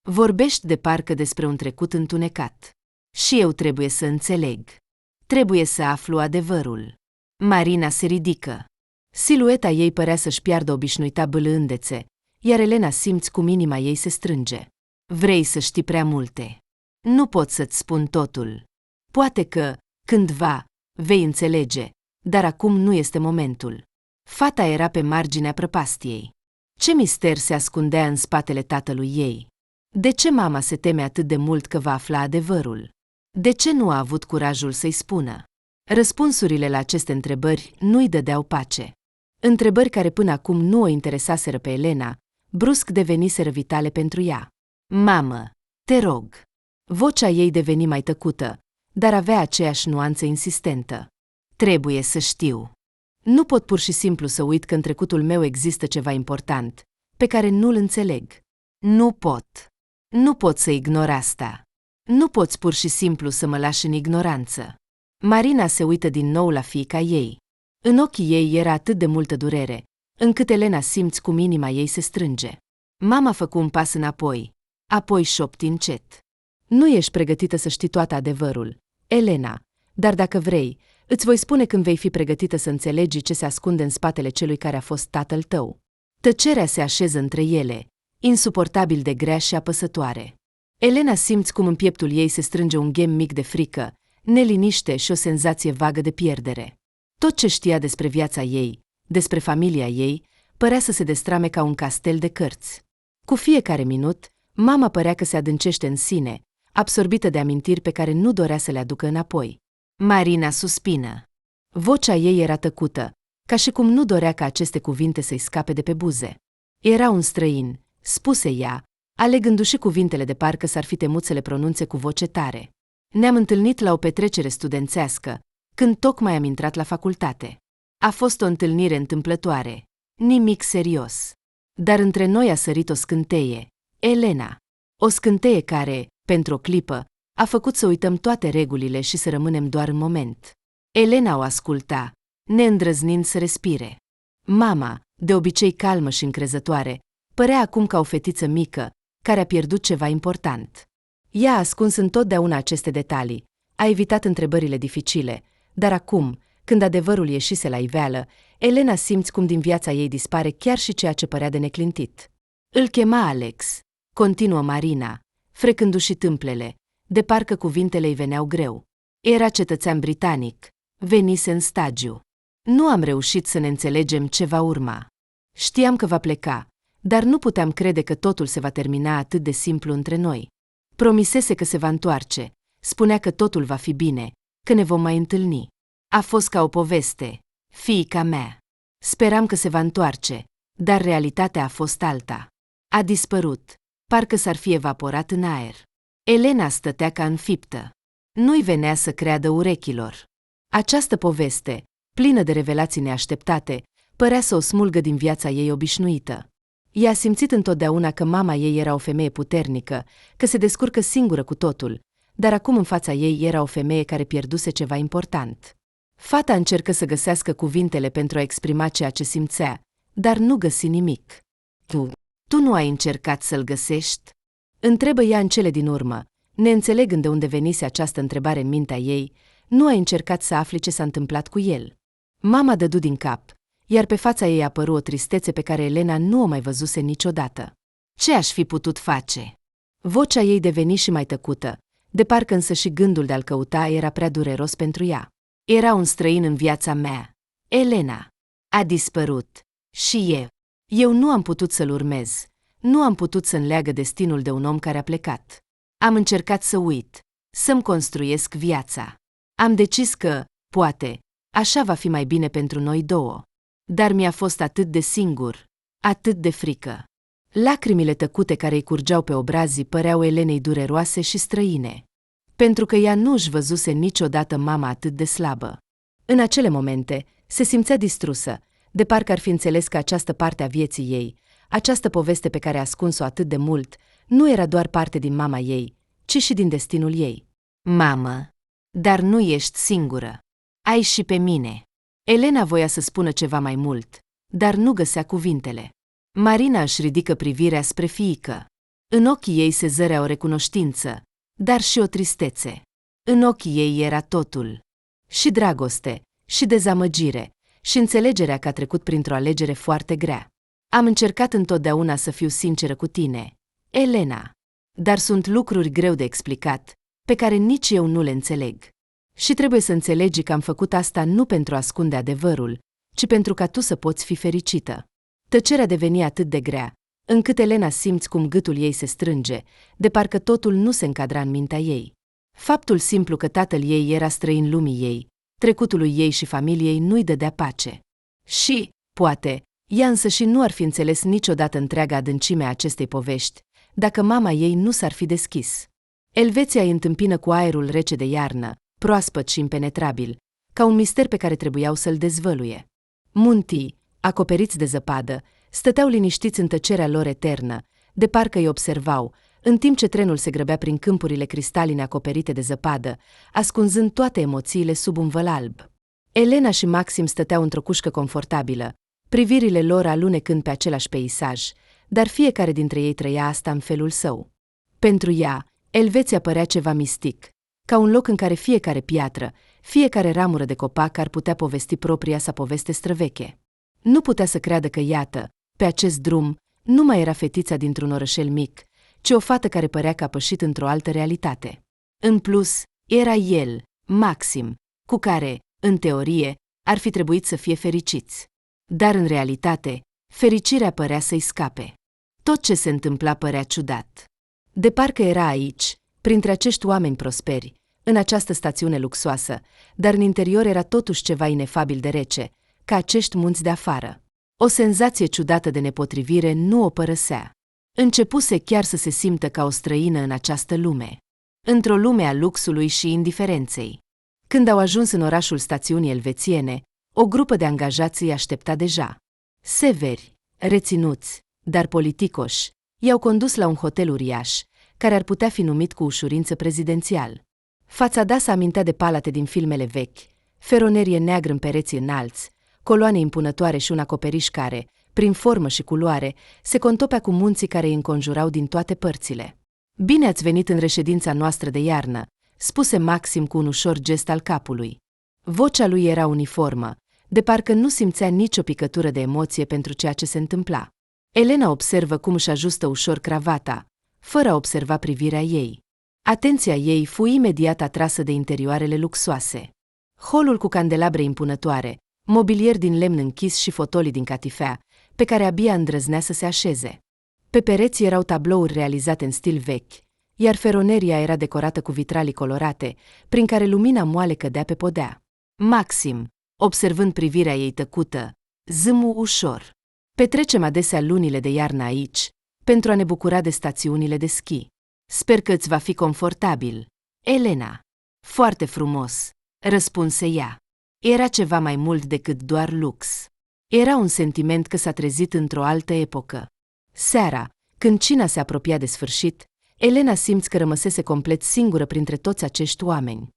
Vorbești de parcă despre un trecut întunecat. Și eu trebuie să înțeleg. Trebuie să aflu adevărul. Marina se ridică. Silueta ei părea să-și piardă obișnuita bâlândețe, iar Elena simți cum inima ei se strânge. Vrei să știi prea multe. Nu pot să-ți spun totul. Poate că, cândva, vei înțelege, dar acum nu este momentul. Fata era pe marginea prăpastiei. Ce mister se ascundea în spatele tatălui ei? De ce mama se teme atât de mult că va afla adevărul? De ce nu a avut curajul să-i spună? Răspunsurile la aceste întrebări nu-i dădeau pace. Întrebări care până acum nu o interesaseră pe Elena, brusc deveniseră vitale pentru ea. Mamă, te rog. Vocea ei deveni mai tăcută, dar avea aceeași nuanță insistentă. Trebuie să știu. Nu pot pur și simplu să uit că în trecutul meu există ceva important, pe care nu-l înțeleg. Nu pot. Nu pot să ignor asta. Nu poți pur și simplu să mă lași în ignoranță. Marina se uită din nou la fiica ei. În ochii ei era atât de multă durere, încât Elena simți cum inima ei se strânge. Mama făcu un pas înapoi, apoi șopti încet. Nu ești pregătită să știi toată adevărul, Elena, dar dacă vrei, îți voi spune când vei fi pregătită să înțelegi ce se ascunde în spatele celui care a fost tatăl tău. Tăcerea se așeză între ele, insuportabil de grea și apăsătoare. Elena simți cum în pieptul ei se strânge un ghem mic de frică, neliniște și o senzație vagă de pierdere. Tot ce știa despre viața ei, despre familia ei, părea să se destrame ca un castel de cărți. Cu fiecare minut, mama părea că se adâncește în sine, absorbită de amintiri pe care nu dorea să le aducă înapoi. Marina suspină. Vocea ei era tăcută, ca și cum nu dorea ca aceste cuvinte să-i scape de pe buze. Era un străin, spuse ea, alegându-și cuvintele de parcă s-ar fi temut să le pronunțe cu voce tare. Ne-am întâlnit la o petrecere studențească, când tocmai am intrat la facultate. A fost o întâlnire întâmplătoare, nimic serios. Dar între noi a sărit o scânteie, Elena. O scânteie care, pentru o clipă, a făcut să uităm toate regulile și să rămânem doar în moment. Elena o asculta, neîndrăznind să respire. Mama, de obicei calmă și încrezătoare, părea acum ca o fetiță mică, care a pierdut ceva important. Ea a ascuns întotdeauna aceste detalii, a evitat întrebările dificile, dar acum, când adevărul ieșise la iveală, Elena simți cum din viața ei dispare chiar și ceea ce părea de neclintit. Îl chema Alex, continuă Marina, frecându-și tâmplele, de parcă cuvintele îi veneau greu. Era cetățean britanic, venise în stagiu. Nu am reușit să ne înțelegem ce va urma. Știam că va pleca, dar nu puteam crede că totul se va termina atât de simplu între noi. Promisese că se va întoarce, spunea că totul va fi bine, că ne vom mai întâlni. A fost ca o poveste, fiica mea. Speram că se va întoarce, dar realitatea a fost alta. A dispărut, parcă s-ar fi evaporat în aer. Elena stătea ca înfiptă. Nu-i venea să creadă urechilor. Această poveste, plină de revelații neașteptate, părea să o smulgă din viața ei obișnuită. Ea a simțit întotdeauna că mama ei era o femeie puternică, că se descurcă singură cu totul, dar acum în fața ei era o femeie care pierduse ceva important. Fata încercă să găsească cuvintele pentru a exprima ceea ce simțea, dar nu găsi nimic. Tu nu ai încercat să-l găsești? Întrebă ea în cele din urmă, neînțelegând de unde venise această întrebare în mintea ei, nu ai încercat să afli ce s-a întâmplat cu el. Mama dădu din cap, iar pe fața ei apăru o tristețe pe care Elena nu o mai văzuse niciodată. Ce aș fi putut face? Vocea ei deveni și mai tăcută, de parcă însă și gândul de a-l căuta era prea dureros pentru ea. Era un străin în viața mea. Elena. A dispărut. Și eu nu am putut să-l urmez. Nu am putut să înleagă destinul de un om care a plecat. Am încercat să uit, să-mi construiesc viața. Am decis că, poate, așa va fi mai bine pentru noi două. Dar mi-a fost atât de singur, atât de frică. Lacrimile tăcute care îi curgeau pe obrazii păreau Elenei dureroase și străine. Pentru că ea nu își văzuse niciodată mama atât de slabă. În acele momente, se simțea distrusă, de parcă ar fi înțeles că această parte a vieții ei, această poveste pe care a ascuns-o atât de mult, nu era doar parte din mama ei, ci și din destinul ei. Mamă, dar nu ești singură. Ai și pe mine. Elena voia să spună ceva mai mult, dar nu găsea cuvintele. Marina își ridică privirea spre fiică. În ochii ei se zărea o recunoștință, dar și o tristețe. În ochii ei era totul. Și dragoste, și dezamăgire, și înțelegerea că a trecut printr-o alegere foarte grea. Am încercat întotdeauna să fiu sinceră cu tine, Elena. Dar sunt lucruri greu de explicat, pe care nici eu nu le înțeleg. Și trebuie să înțelegi că am făcut asta nu pentru a ascunde adevărul, ci pentru ca tu să poți fi fericită. Tăcerea deveni atât de grea, încât Elena simți cum gâtul ei se strânge, de parcă totul nu se încadra în mintea ei. Faptul simplu că tatăl ei era străin lumii ei, Trecutului ei și familiei nu-i dădea pace. Și, poate, ea însăși nu ar fi înțeles niciodată întreaga adâncime a acestei povești, dacă mama ei nu s-ar fi deschis. Elveția îi întâmpină cu aerul rece de iarnă, proaspăt și impenetrabil, ca un mister pe care trebuiau să-l dezvăluie. Munții, acoperiți de zăpadă, stăteau liniștiți în tăcerea lor eternă, de parcă îi observau, în timp ce trenul se grăbea prin câmpurile cristaline acoperite de zăpadă, ascunzând toate emoțiile sub un văl alb. Elena și Maxim stăteau într-o cușcă confortabilă, privirile lor alunecând pe același peisaj, dar fiecare dintre ei trăia asta în felul său. Pentru ea, Elveția părea ceva mistic, ca un loc în care fiecare piatră, fiecare ramură de copac ar putea povesti propria sa poveste străveche. Nu putea să creadă că, iată, pe acest drum, nu mai era fetița dintr-un orășel mic, ci o fată care părea că a pășit într-o altă realitate. În plus, era el, Maxim, cu care, în teorie, ar fi trebuit să fie fericiți. Dar în realitate, fericirea părea să-i scape. Tot ce se întâmpla părea ciudat. De parcă era aici, printre acești oameni prosperi, în această stațiune luxoasă, dar în interior era totuși ceva inefabil de rece, ca acești munți de afară. O senzație ciudată de nepotrivire nu o părăsea. Începuse chiar să se simtă ca o străină în această lume. Într-o lume a luxului și indiferenței. Când au ajuns în orașul stațiunii elvețiene, o grupă de angajați îi aștepta deja. Severi, reținuți, dar politicoși, i-au condus la un hotel uriaș, care ar putea fi numit cu ușurință prezidențial. Fațada sa amintea de palate din filmele vechi, feronerie neagră în pereții înalți, coloane impunătoare și un acoperiș care, prin formă și culoare, se contopea cu munții care îi înconjurau din toate părțile. Bine ați venit în reședința noastră de iarnă, spuse Maxim cu un ușor gest al capului. Vocea lui era uniformă, de parcă nu simțea nicio picătură de emoție pentru ceea ce se întâmpla. Elena observă cum își ajustă ușor cravata, fără a observa privirea ei. Atenția ei fu imediat atrasă de interioarele luxoase. Holul cu candelabre impunătoare, mobilier din lemn închis și fotolii din catifea, pe care abia îndrăznea să se așeze. Pe pereți erau tablouri realizate în stil vechi, iar feroneria era decorată cu vitralii colorate, prin care lumina moale cădea pe podea. Maxim, observând privirea ei tăcută, zâmu ușor. Petrecem adesea lunile de iarnă aici, pentru a ne bucura de stațiunile de schi. Sper că îți va fi confortabil. Elena. Foarte frumos, răspunse ea. Era ceva mai mult decât doar lux. Era un sentiment că s-a trezit într-o altă epocă. Seara, când cina se apropia de sfârșit, Elena simți că rămăsese complet singură printre toți acești oameni.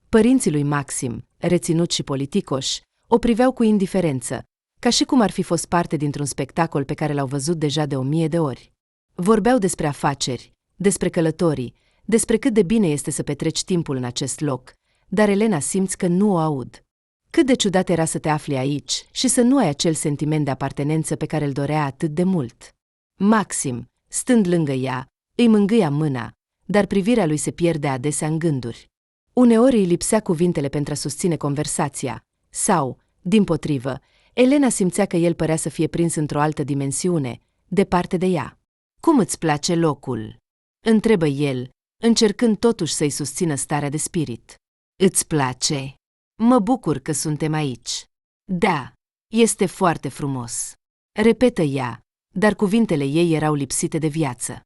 Părinții lui Maxim, reținuți și politicoși, o priveau cu indiferență, ca și cum ar fi fost parte dintr-un spectacol pe care l-au văzut deja de 1000 de ori. Vorbeau despre afaceri, despre călătorii, despre cât de bine este să petreci timpul în acest loc, dar Elena simți că nu o aud. Cât de ciudat era să te afli aici și să nu ai acel sentiment de apartenență pe care îl dorea atât de mult. Maxim, stând lângă ea, îi mângâia mâna, dar privirea lui se pierdea adesea în gânduri. Uneori îi lipsea cuvintele pentru a susține conversația, sau, dimpotrivă, Elena simțea că el părea să fie prins într-o altă dimensiune, departe de ea. Cum îți place locul?" întrebă el, încercând totuși să-i susțină starea de spirit. Îți place? Mă bucur că suntem aici." Da, este foarte frumos," repetă ea, dar cuvintele ei erau lipsite de viață.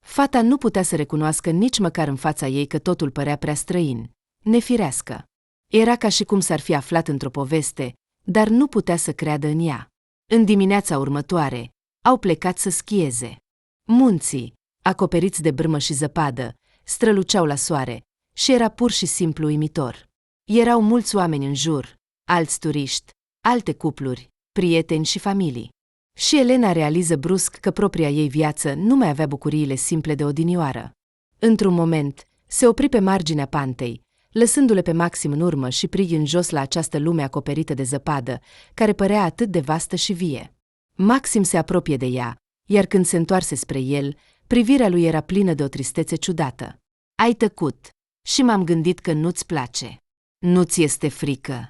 Fata nu putea să recunoască nici măcar în fața ei că totul părea prea străin, nefirească. Era ca și cum s-ar fi aflat într-o poveste, dar nu putea să creadă în ea. În dimineața următoare, au plecat să schieze. Munții, acoperiți de brâmă și zăpadă, străluceau la soare și era pur și simplu uimitor. Erau mulți oameni în jur, alți turiști, alte cupluri, prieteni și familii. Și Elena realiză brusc că propria ei viață nu mai avea bucuriile simple de odinioară. Într-un moment, se opri pe marginea pantei, lăsându-le pe Maxim în urmă și prigi în jos la această lume acoperită de zăpadă, care părea atât de vastă și vie. Maxim se apropie de ea, iar când se întoarse spre el, privirea lui era plină de o tristețe ciudată. Ai tăcut și m-am gândit că nu-ți place. Nu-ți este frică.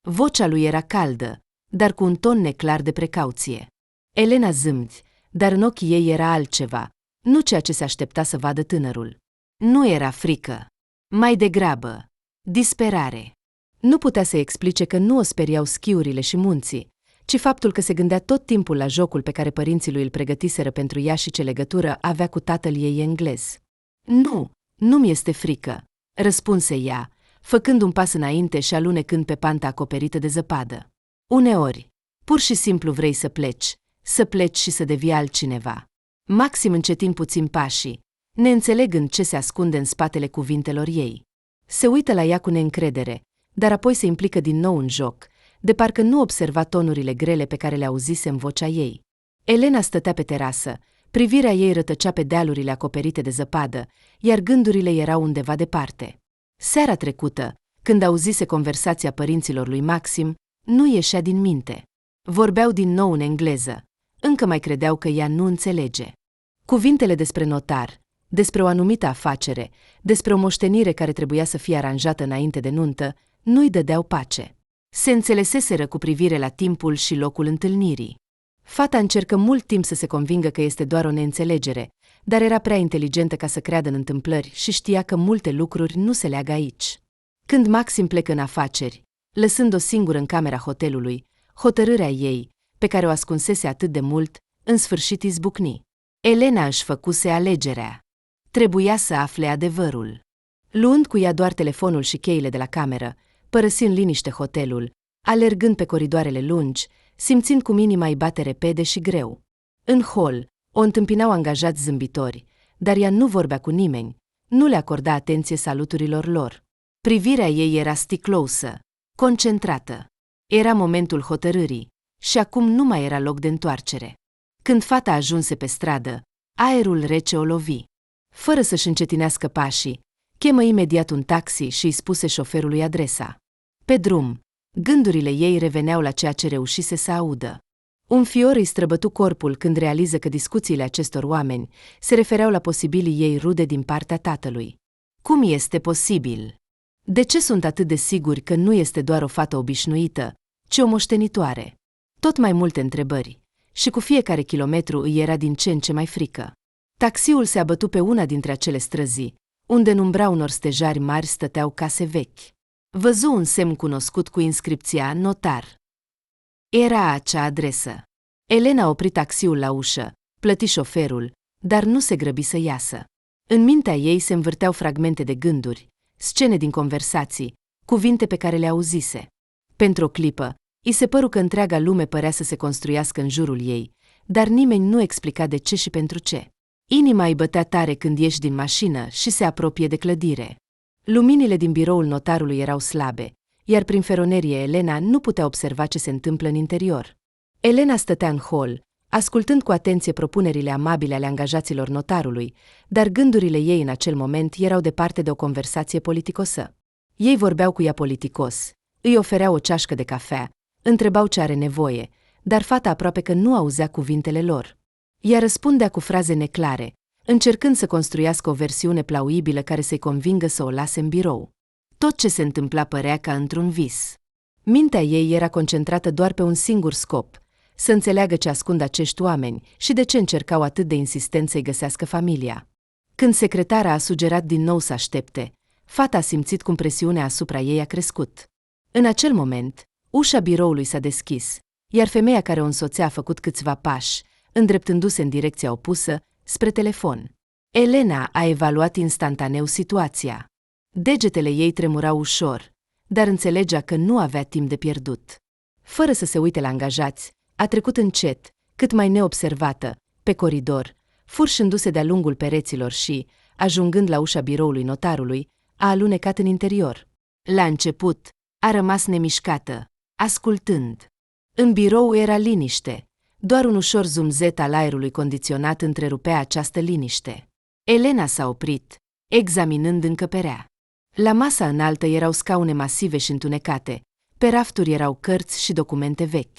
Vocea lui era caldă, dar cu un ton neclar de precauție. Elena zâmbie, dar în ochii ei era altceva, nu ceea ce se aștepta să vadă tânărul. Nu era frică. Mai degrabă, disperare. Nu putea să explice că nu o speriau schiurile și munții, ci faptul că se gândea tot timpul la jocul pe care părinții lui îl pregătiseră pentru ea și ce legătură avea cu tatăl ei englez. Nu, nu mi este frică, răspunse ea, făcând un pas înainte și alunecând pe panta acoperită de zăpadă. Uneori, pur și simplu vrei să pleci și să devii altcineva. Maxim încetin puțin pașii, neînțelegând ce se ascunde în spatele cuvintelor ei. Se uită la ea cu neîncredere, dar apoi se implică din nou în joc, de parcă nu observa tonurile grele pe care le auzise în vocea ei. Elena stătea pe terasă, privirea ei rătăcea pe dealurile acoperite de zăpadă, iar gândurile erau undeva departe. Seara trecută, când auzise conversația părinților lui Maxim, nu ieșea din minte. Vorbeau din nou în engleză. Încă mai credeau că ea nu înțelege. Cuvintele despre notar, despre o anumită afacere, despre o moștenire care trebuia să fie aranjată înainte de nuntă, nu-i dădeau pace. Se înțeleseseră cu privire la timpul și locul întâlnirii. Fata încercă mult timp să se convingă că este doar o neînțelegere, dar era prea inteligentă ca să creadă în întâmplări și știa că multe lucruri nu se leagă aici. Când Maxim plecă în afaceri, lăsând-o singură în camera hotelului, hotărârea ei, pe care o ascunsese atât de mult, în sfârșit izbucni. Elena își făcuse alegerea. Trebuia să afle adevărul. Luând cu ea doar telefonul și cheile de la cameră, părăsi în liniște hotelul, alergând pe coridoarele lungi, simțind cum inima îi bate repede și greu. În hol, o întâmpinau angajați zâmbitori, dar ea nu vorbea cu nimeni, nu le acorda atenție saluturilor lor. Privirea ei era sticloasă, concentrată. Era momentul hotărârii și acum nu mai era loc de întoarcere. Când fata ajunse pe stradă, aerul rece o lovi. Fără să-și încetinească pașii, chemă imediat un taxi și îi spuse șoferului adresa. Pe drum, gândurile ei reveneau la ceea ce reușise să audă. Un fior îi străbătu corpul când realiză că discuțiile acestor oameni se refereau la posibilii ei rude din partea tatălui. Cum este posibil? De ce sunt atât de siguri că nu este doar o fată obișnuită, ci o moștenitoare? Tot mai multe întrebări, și cu fiecare kilometru îi era din ce în ce mai frică. Taxiul se abătu pe una dintre acele străzi, unde în umbra unor stejari mari stăteau case vechi. Văzu un semn cunoscut cu inscripția notar. Era acea adresă. Elena opri taxiul la ușă, plăti șoferul, dar nu se grăbi să iasă. În mintea ei se învârteau fragmente de gânduri, scene din conversații, cuvinte pe care le auzise. Pentru o clipă, i se păru că întreaga lume părea să se construiască în jurul ei, dar nimeni nu explica de ce și pentru ce. Inima îi bătea tare când ieși din mașină și se apropie de clădire. Luminile din biroul notarului erau slabe, iar prin feronerie Elena nu putea observa ce se întâmplă în interior. Elena stătea în hol, ascultând cu atenție propunerile amabile ale angajaților notarului, dar gândurile ei în acel moment erau departe de o conversație politicosă. Ei vorbeau cu ea politicos, îi ofereau o ceașcă de cafea, întrebau ce are nevoie, dar fata aproape că nu auzea cuvintele lor. Ea răspundea cu fraze neclare, încercând să construiască o versiune plauibilă care să-i convingă să o lase în birou. Tot ce se întâmpla părea ca într-un vis. Mintea ei era concentrată doar pe un singur scop, să înțeleagă ce ascund acești oameni și de ce încercau atât de insistent să-i găsească familia. Când secretara a sugerat din nou să aștepte, fata a simțit cum presiunea asupra ei a crescut. În acel moment, ușa biroului s-a deschis, iar femeia care o însoțea a făcut câțiva pași, îndreptându-se în direcția opusă, spre telefon. Elena a evaluat instantaneu situația. Degetele ei tremurau ușor, dar înțelegea că nu avea timp de pierdut. Fără să se uite la angajați, a trecut încet, cât mai neobservată, pe coridor, furșându-se de-a lungul pereților și, ajungând la ușa biroului notarului, a alunecat în interior. La început, a rămas nemișcată, ascultând. În birou era liniște, doar un ușor zumzet al aerului condiționat întrerupea această liniște. Elena s-a oprit, examinând încăperea. La masa înaltă erau scaune masive și întunecate, pe rafturi erau cărți și documente vechi.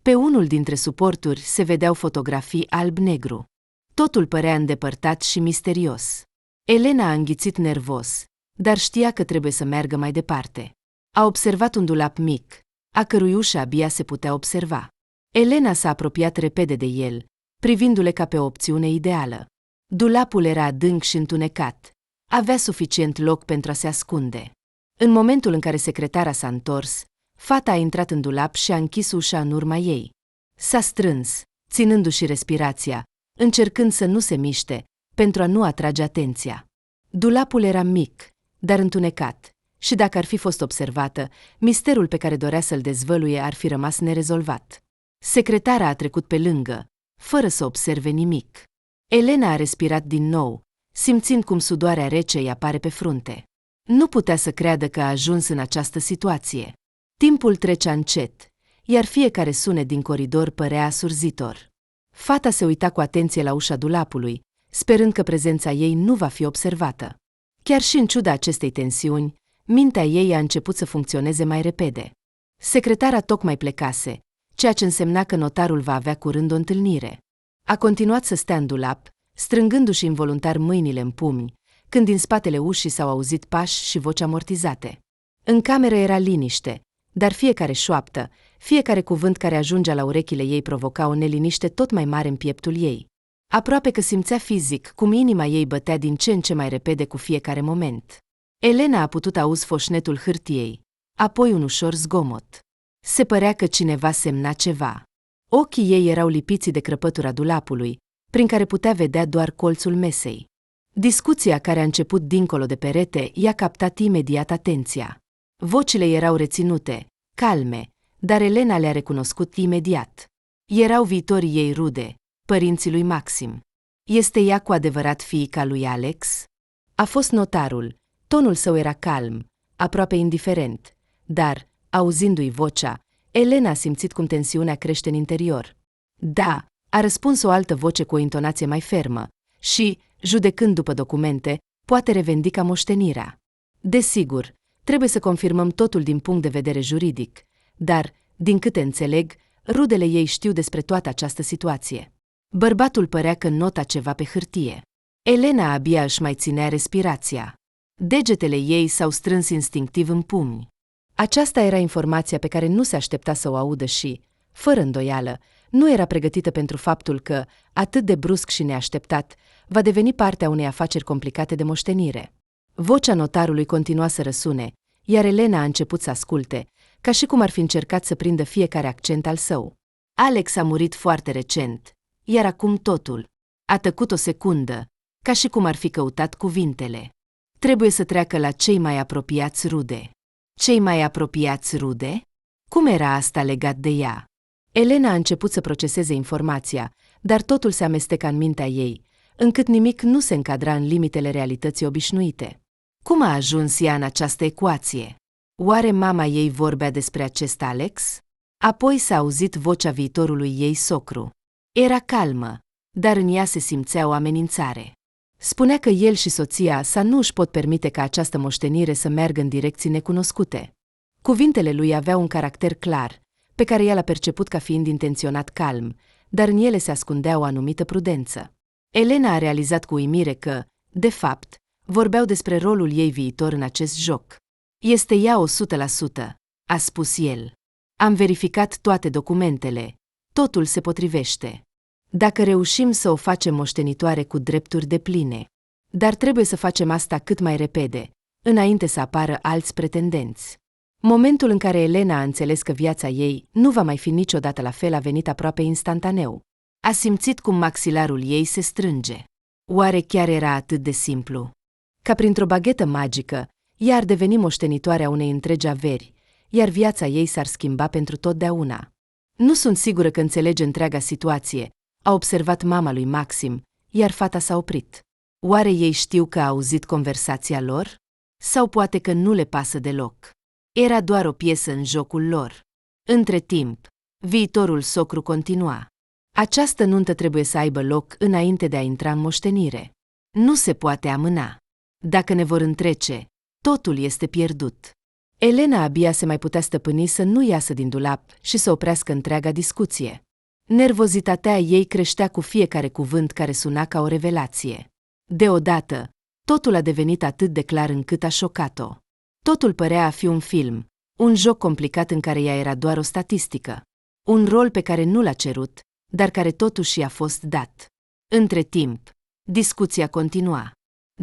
Pe unul dintre suporturi se vedeau fotografii alb-negru. Totul părea îndepărtat și misterios. Elena a înghițit nervos, dar știa că trebuie să meargă mai departe. A observat un dulap mic, a cărui ușă abia se putea observa. Elena s-a apropiat repede de el, privindu-le ca pe o opțiune ideală. Dulapul era adânc și întunecat. Avea suficient loc pentru a se ascunde. În momentul în care secretara s-a întors, fata a intrat în dulap și a închis ușa în urma ei. S-a strâns, ținându-și respirația, încercând să nu se miște, pentru a nu atrage atenția. Dulapul era mic, dar întunecat, și dacă ar fi fost observată, misterul pe care dorea să-l dezvăluie ar fi rămas nerezolvat. Secretara a trecut pe lângă, fără să observe nimic. Elena a respirat din nou, simțind cum sudoarea rece îi apare pe frunte. Nu putea să creadă că a ajuns în această situație. Timpul trecea încet, iar fiecare sunet din coridor părea asurzitor. Fata se uita cu atenție la ușa dulapului, sperând că prezența ei nu va fi observată. Chiar și în ciuda acestei tensiuni, mintea ei a început să funcționeze mai repede. Secretara tocmai plecase, ceea ce însemna că notarul va avea curând o întâlnire. A continuat să stea în dulap, strângându-și involuntar mâinile în pumni, când din spatele ușii s-au auzit pași și voci amortizate. În cameră era liniște, dar fiecare șoaptă, fiecare cuvânt care ajungea la urechile ei provoca o neliniște tot mai mare în pieptul ei. Aproape că simțea fizic cum inima ei bătea din ce în ce mai repede cu fiecare moment. Elena a putut auzi foșnetul hârtiei, apoi un ușor zgomot. Se părea că cineva semna ceva. Ochii ei erau lipiți de crăpătura dulapului, prin care putea vedea doar colțul mesei. Discuția care a început dincolo de perete i-a captat imediat atenția. Vocile erau reținute, calme, dar Elena le-a recunoscut imediat. Erau viitorii ei rude, părinții lui Maxim. Este ea cu adevărat fiica lui Alex? A fost notarul, tonul său era calm, aproape indiferent, dar, auzindu-i vocea, Elena a simțit cum tensiunea crește în interior. Da, a răspuns o altă voce cu o intonație mai fermă și, judecând după documente, poate revendica moștenirea. Desigur, trebuie să confirmăm totul din punct de vedere juridic, dar, din câte înțeleg, rudele ei știu despre toată această situație. Bărbatul părea că nota ceva pe hârtie. Elena abia își mai ținea respirația. Degetele ei s-au strâns instinctiv în pumni. Aceasta era informația pe care nu se aștepta să o audă și, fără îndoială, nu era pregătită pentru faptul că, atât de brusc și neașteptat, va deveni partea unei afaceri complicate de moștenire. Vocea notarului continua să răsune, iar Elena a început să asculte, ca și cum ar fi încercat să prindă fiecare accent al său. Alex a murit foarte recent, iar acum totul. A tăcut o secundă, ca și cum ar fi căutat cuvintele. Trebuie să treacă la cei mai apropiați rude. Cei mai apropiați rude? Cum era asta legat de ea? Elena a început să proceseze informația, dar totul se amesteca în mintea ei, încât nimic nu se încadra în limitele realității obișnuite. Cum a ajuns ea în această ecuație? Oare mama ei vorbea despre acest Alex? Apoi s-a auzit vocea viitorului ei socru. Era calmă, dar în ea se simțea o amenințare. Spunea că el și soția sa nu își pot permite ca această moștenire să meargă în direcții necunoscute. Cuvintele lui aveau un caracter clar, pe care ea l-a perceput ca fiind intenționat calm, dar în ele se ascundea o anumită prudență. Elena a realizat cu uimire că, de fapt, vorbeau despre rolul ei viitor în acest joc. Este ea 100%, a spus el. Am verificat toate documentele. Totul se potrivește. Dacă reușim să o facem moștenitoare cu drepturi depline. Dar trebuie să facem asta cât mai repede, înainte să apară alți pretendenți. Momentul în care Elena a înțeles că viața ei nu va mai fi niciodată la fel a venit aproape instantaneu. A simțit cum maxilarul ei se strânge. Oare chiar era atât de simplu? Ca printr-o baghetă magică, ea ar deveni moștenitoarea unei întregi averi, iar viața ei s-ar schimba pentru totdeauna. Nu sunt sigură că înțelege întreaga situație, a observat mama lui Maxim, iar fata s-a oprit. Oare ei știu că a auzit conversația lor? Sau poate că nu le pasă deloc? Era doar o piesă în jocul lor. Între timp, viitorul socru continua. Această nuntă trebuie să aibă loc înainte de a intra în moștenire. Nu se poate amâna. Dacă ne vor întrece, totul este pierdut. Elena abia se mai putea stăpâni să nu iasă din dulap și să oprească întreaga discuție. Nervozitatea ei creștea cu fiecare cuvânt care suna ca o revelație. Deodată, totul a devenit atât de clar încât a șocat-o. Totul părea a fi un film, un joc complicat în care ea era doar o statistică. Un rol pe care nu l-a cerut, dar care totuși i-a fost dat. Între timp, discuția continua.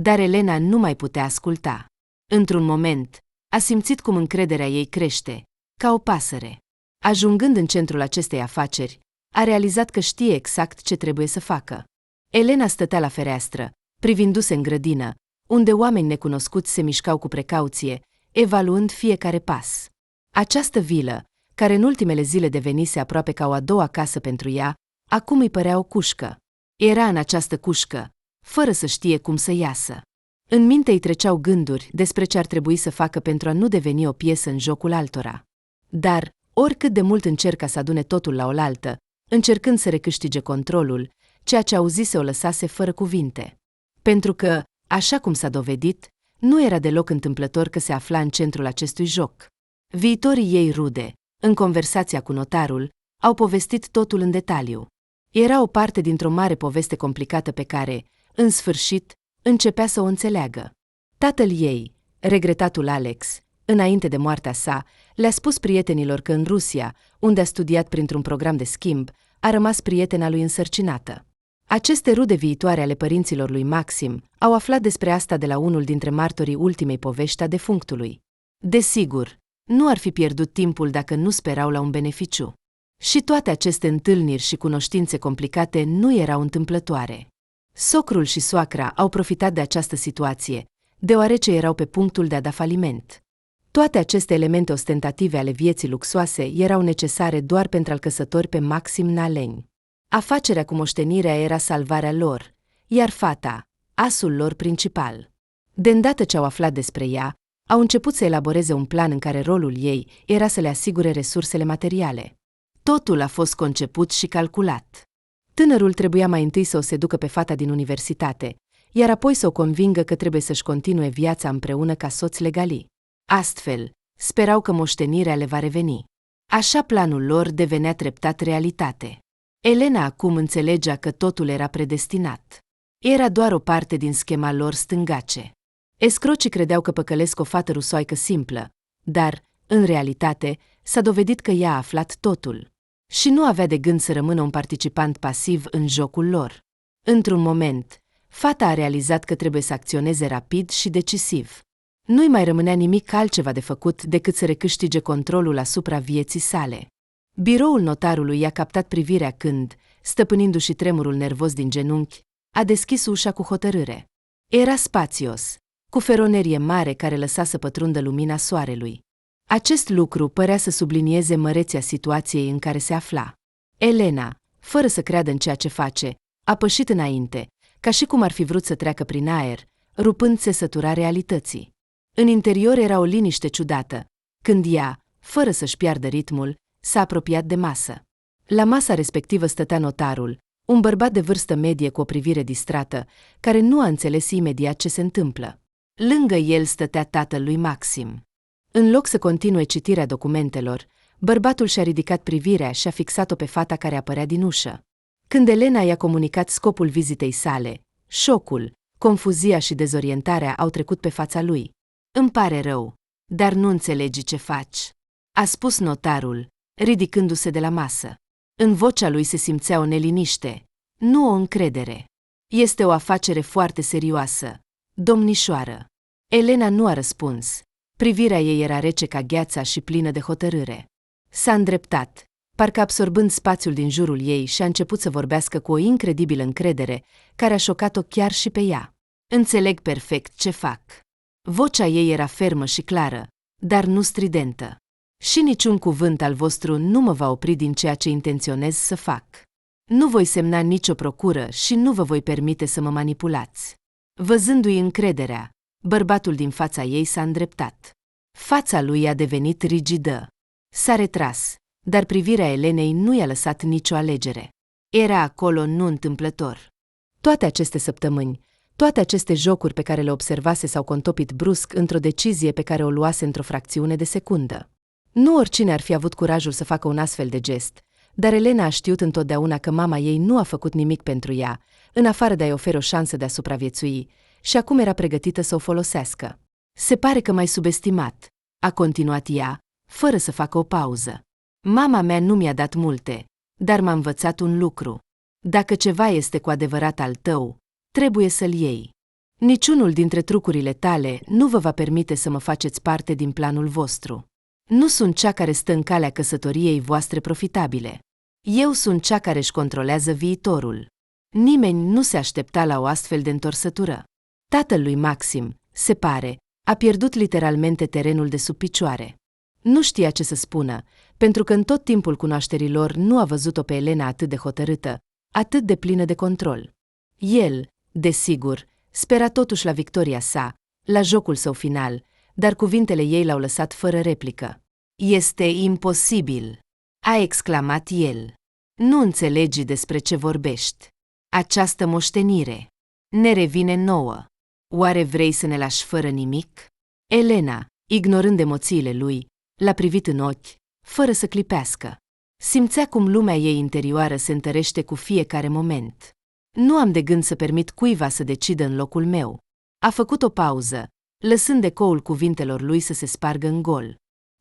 Dar Elena nu mai putea asculta. Într-un moment, A simțit cum încrederea ei crește, ca o pasăre. Ajungând în centrul acestei afaceri, a realizat că știe exact ce trebuie să facă. Elena stătea la fereastră, privindu-se în grădină, unde oameni necunoscuți se mișcau cu precauție, evaluând fiecare pas. Această vilă, care în ultimele zile devenise aproape ca o a doua casă pentru ea, acum îi părea o cușcă. Era în această cușcă, fără să știe cum să iasă. În minte îi treceau gânduri despre ce ar trebui să facă pentru a nu deveni o piesă în jocul altora. Dar, oricât de mult încerca să adune totul la oaltă, încercând să recâștige controlul, ceea ce auzise o lăsase fără cuvinte. Pentru că, așa cum s-a dovedit, nu era deloc întâmplător că se afla în centrul acestui joc. Viitorii ei rude, în conversația cu notarul, au povestit totul în detaliu. Era o parte dintr-o mare poveste complicată pe care, în sfârșit, începea să o înțeleagă. Tatăl ei, regretatul Alex, înainte de moartea sa, le-a spus prietenilor că în Rusia, unde a studiat printr-un program de schimb, a rămas prietena lui însărcinată. Aceste rude viitoare ale părinților lui Maxim au aflat despre asta de la unul dintre martorii ultimei povești a defunctului. Desigur, nu ar fi pierdut timpul dacă nu sperau la un beneficiu. Și toate aceste întâlniri și cunoștințe complicate nu erau întâmplătoare. Socrul și soacra au profitat de această situație, deoarece erau pe punctul de a da faliment. Toate aceste elemente ostentative ale vieții luxoase erau necesare doar pentru a-l căsători pe Maxim Naleni. Afacerea cu moștenirea era salvarea lor, iar fata, asul lor principal. De îndată ce au aflat despre ea, au început să elaboreze un plan în care rolul ei era să le asigure resursele materiale. Totul a fost conceput și calculat. Tânărul trebuia mai întâi să o seducă pe fata din universitate, iar apoi să o convingă că trebuie să-și continue viața împreună ca soți legali. Astfel, sperau că moștenirea le va reveni. Așa planul lor devenea treptat realitate. Elena acum înțelegea că totul era predestinat. Era doar o parte din schema lor stângace. Escrocii credeau că păcălesc o fată rusoaică simplă, dar, în realitate, s-a dovedit că ea a aflat totul. Și nu avea de gând să rămână un participant pasiv în jocul lor. Într-un moment, fata a realizat că trebuie să acționeze rapid și decisiv. Nu-i mai rămânea nimic altceva de făcut decât să recâștige controlul asupra vieții sale. Biroul notarului i-a captat privirea când, stăpânindu-și tremurul nervos din genunchi, a deschis ușa cu hotărâre. Era spațios, cu feronerie mare care lăsa să pătrundă lumina soarelui. Acest lucru părea să sublinieze măreția situației în care se afla. Elena, fără să creadă în ceea ce face, a pășit înainte, ca și cum ar fi vrut să treacă prin aer, rupând țesătura realității. În interior era o liniște ciudată, când ea, fără să-și piardă ritmul, s-a apropiat de masă. La masa respectivă stătea notarul, un bărbat de vârstă medie cu o privire distrată, care nu a înțeles imediat ce se întâmplă. Lângă el stătea tatăl lui Maxim. În loc să continue citirea documentelor, bărbatul și-a ridicat privirea și a fixat-o pe fata care apărea din ușă. Când Elena i-a comunicat scopul vizitei sale, șocul, confuzia și dezorientarea au trecut pe fața lui. "Îmi pare rău, dar nu înțelegi ce faci," a spus notarul, ridicându-se de la masă. În vocea lui se simțea o neliniște, nu o încredere. "Este o afacere foarte serioasă, domnișoară." Elena nu a răspuns. Privirea ei era rece ca gheața și plină de hotărâre. S-a îndreptat, parcă absorbând spațiul din jurul ei, și a început să vorbească cu o incredibilă încredere, care a șocat-o chiar și pe ea. "Înțeleg perfect ce fac." Vocea ei era fermă și clară, dar nu stridentă. "Și niciun cuvânt al vostru nu mă va opri din ceea ce intenționez să fac. Nu voi semna nicio procură și nu vă voi permite să mă manipulați." Văzându-i încrederea, bărbatul din fața ei s-a îndreptat. Fața lui a devenit rigidă. S-a retras, dar privirea Elenei nu i-a lăsat nicio alegere. Era acolo nu întâmplător. Toate aceste săptămâni, toate aceste jocuri pe care le observase s-au contopit brusc într-o decizie pe care o luase într-o fracțiune de secundă. Nu oricine ar fi avut curajul să facă un astfel de gest, dar Elena a știut întotdeauna că mama ei nu a făcut nimic pentru ea, în afară de a-i oferi o șansă de a supraviețui, și acum era pregătită să o folosească. "Se pare că m-ai subestimat," a continuat ea, fără să facă o pauză. "Mama mea nu mi-a dat multe, dar m-a învățat un lucru. Dacă ceva este cu adevărat al tău, trebuie să-l iei. Niciunul dintre trucurile tale nu vă va permite să mă faceți parte din planul vostru. Nu sunt cea care stă în calea căsătoriei voastre profitabile. Eu sunt cea care își controlează viitorul. Nimeni nu se aștepta la o astfel de întorsătură. Tatăl lui Maxim, se pare, a pierdut literalmente terenul de sub picioare. Nu știa ce să spună, pentru că în tot timpul cunoașterilor nu a văzut-o pe Elena atât de hotărâtă, atât de plină de control. El, desigur, spera totuși la victoria sa, la jocul său final, dar cuvintele ei l-au lăsat fără replică. Este imposibil, a exclamat el. Nu înțelegi despre ce vorbești. Această moștenire ne revine nouă. Oare vrei să ne lași fără nimic? Elena, ignorând emoțiile lui, l-a privit în ochi, fără să clipească. Simțea cum lumea ei interioară se întărește cu fiecare moment. Nu am de gând să permit cuiva să decidă în locul meu. A făcut o pauză, lăsând ecoul cuvintelor lui să se spargă în gol.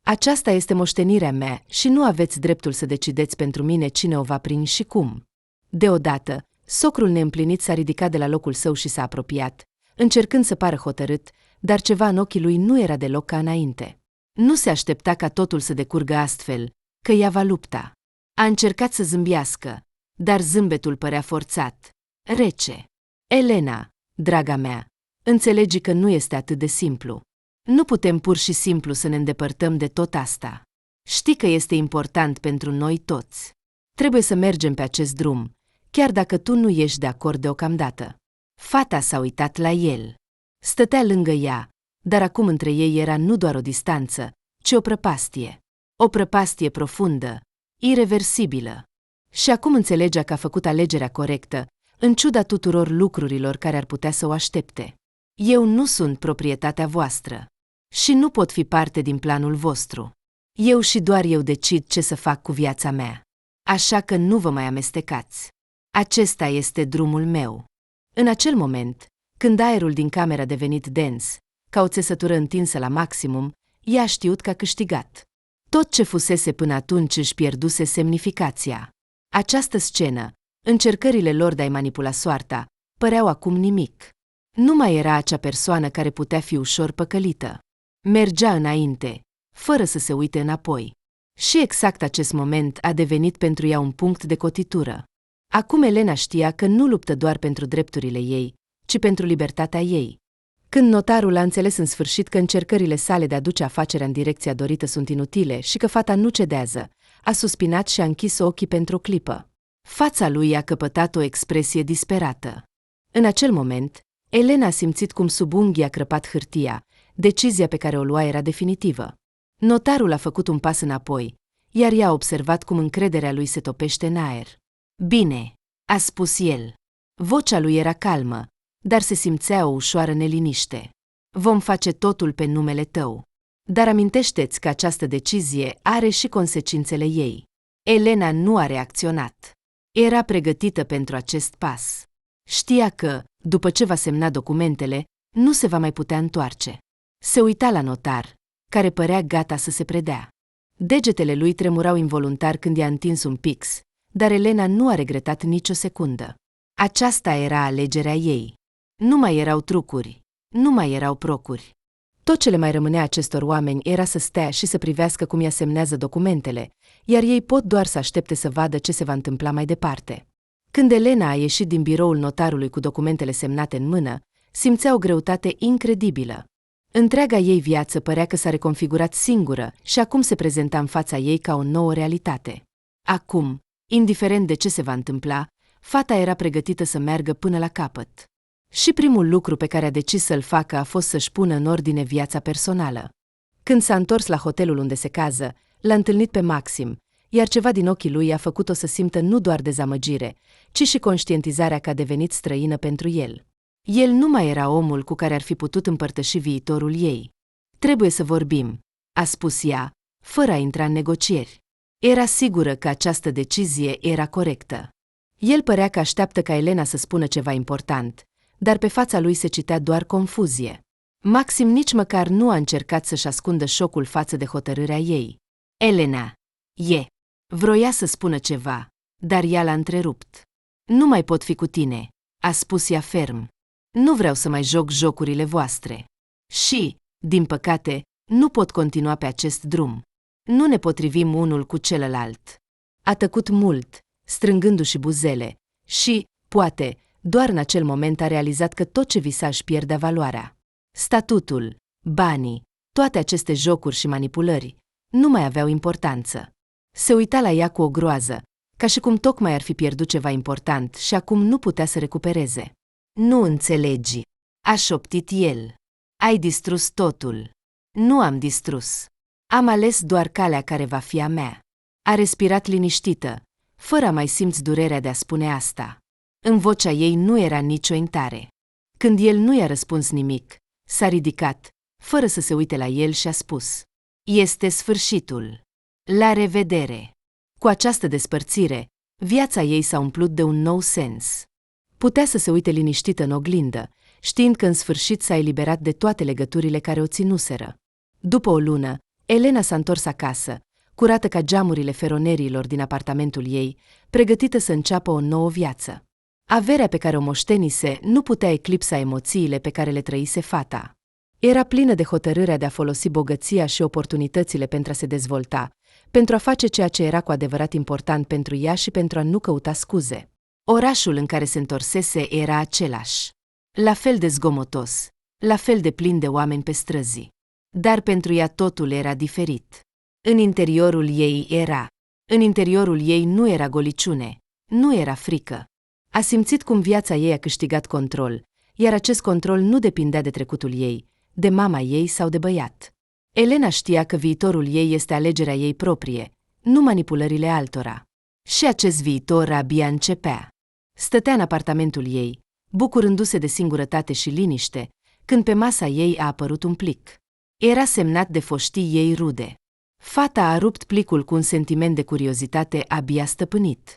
Aceasta este moștenirea mea și nu aveți dreptul să decideți pentru mine cine o va prinde și cum. Deodată, socrul neîmplinit s-a ridicat de la locul său și s-a apropiat, încercând să pară hotărât, dar ceva în ochii lui nu era deloc ca înainte. Nu se aștepta ca totul să decurgă astfel, că ea va lupta. A încercat să zâmbească, dar zâmbetul părea forțat, rece. Elena, draga mea, înțelegi că nu este atât de simplu. Nu putem pur și simplu să ne îndepărtăm de tot asta. Știi că este important pentru noi toți. Trebuie să mergem pe acest drum, chiar dacă tu nu ești de acord deocamdată. Fata s-a uitat la el. Stătea lângă ea, dar acum între ei era nu doar o distanță, ci o prăpastie. O prăpastie profundă, ireversibilă. Și acum înțelegea că a făcut alegerea corectă, în ciuda tuturor lucrurilor care ar putea să o aștepte. Eu nu sunt proprietatea voastră. Și nu pot fi parte din planul vostru. Eu și doar eu decid ce să fac cu viața mea. Așa că nu vă mai amestecați. Acesta este drumul meu. În acel moment, când aerul din cameră a devenit dens, ca o țesătură întinsă la maximum, ea a știut că a câștigat. Tot ce fusese până atunci își pierduse semnificația. Această scenă, încercările lor de a-i manipula soarta, păreau acum nimic. Nu mai era acea persoană care putea fi ușor păcălită. Mergea înainte, fără să se uite înapoi. Și exact acest moment a devenit pentru ea un punct de cotitură. Acum Elena știa că nu luptă doar pentru drepturile ei, ci pentru libertatea ei. Când notarul a înțeles în sfârșit că încercările sale de a duce afacerea în direcția dorită sunt inutile și că fata nu cedează, a suspinat și a închis ochii pentru o clipă. Fața lui a căpătat o expresie disperată. În acel moment, Elena a simțit cum sub unghii a crăpat hârtia. Decizia pe care o lua era definitivă. Notarul a făcut un pas înapoi, iar ea a observat cum încrederea lui se topește în aer. Bine, a spus el. Vocea lui era calmă, dar se simțea o ușoară neliniște. Vom face totul pe numele tău. Dar amintește-ți că această decizie are și consecințele ei. Elena nu a reacționat. Era pregătită pentru acest pas. Știa că, după ce va semna documentele, nu se va mai putea întoarce. Se uita la notar, care părea gata să se predea. Degetele lui tremurau involuntar când i-a întins un pix, dar Elena nu a regretat nicio secundă. Aceasta era alegerea ei. Nu mai erau trucuri, nu mai erau procuri. Tot ce le mai rămânea acestor oameni era să stea și să privească cum ea semnează documentele, iar ei pot doar să aștepte să vadă ce se va întâmpla mai departe. Când Elena a ieșit din biroul notarului cu documentele semnate în mână, simțea o greutate incredibilă. Întreaga ei viață părea că s-a reconfigurat singură și acum se prezenta în fața ei ca o nouă realitate. Acum, indiferent de ce se va întâmpla, fata era pregătită să meargă până la capăt. Și primul lucru pe care a decis să-l facă a fost să-și pună în ordine viața personală. Când s-a întors la hotelul unde se cază, l-a întâlnit pe Maxim, iar ceva din ochii lui a făcut-o să simtă nu doar dezamăgire, ci și conștientizarea că a devenit străină pentru el. El nu mai era omul cu care ar fi putut împărtăși viitorul ei. Trebuie să vorbim, a spus ea, fără a intra în negocieri. Era sigură că această decizie era corectă. El părea că așteaptă ca Elena să spună ceva important, dar pe fața lui se citea doar confuzie. Maxim nici măcar nu a încercat să-și ascundă șocul față de hotărârea ei. Elena, vroia să spună ceva, dar ea l-a întrerupt. Nu mai pot fi cu tine, a spus ea ferm. Nu vreau să mai joc jocurile voastre. Și, din păcate, nu pot continua pe acest drum. Nu ne potrivim unul cu celălalt. A tăcut mult, strângându-și buzele, și, poate, doar în acel moment a realizat că tot ce visa își pierdea valoarea. Statutul, banii, toate aceste jocuri și manipulări nu mai aveau importanță. Se uita la ea cu o groază, ca și cum tocmai ar fi pierdut ceva important și acum nu putea să recupereze. Nu înțelegi, a șoptit el. Ai distrus totul. Nu am distrus. Am ales doar calea care va fi a mea. A respirat liniștită, fără a mai simți durerea de a spune asta. În vocea ei nu era nicio intare. Când el nu i-a răspuns nimic, s-a ridicat, fără să se uite la el și a spus: Este sfârșitul. La revedere. Cu această despărțire, viața ei s-a umplut de un nou sens. Putea să se uite liniștită în oglindă, știind că în sfârșit s-a eliberat de toate legăturile care o ținuseră. După o lună, Elena s-a întors acasă, curată ca geamurile feronerilor din apartamentul ei, pregătită să înceapă o nouă viață. Averea pe care o moștenise nu putea eclipsa emoțiile pe care le trăise fata. Era plină de hotărârea de a folosi bogăția și oportunitățile pentru a se dezvolta, pentru a face ceea ce era cu adevărat important pentru ea și pentru a nu căuta scuze. Orașul în care se întorsese era același. La fel de zgomotos, la fel de plin de oameni pe străzi. Dar pentru ea totul era diferit. În interiorul ei nu era goliciune, nu era frică. A simțit cum viața ei a câștigat control, iar acest control nu depindea de trecutul ei, de mama ei sau de băiat. Elena știa că viitorul ei este alegerea ei proprie, nu manipulările altora. Și acest viitor abia începea. Stătea în apartamentul ei, bucurându-se de singurătate și liniște, când pe masa ei a apărut un plic. Era semnat de foștii ei rude. Fata a rupt plicul cu un sentiment de curiozitate abia stăpânit.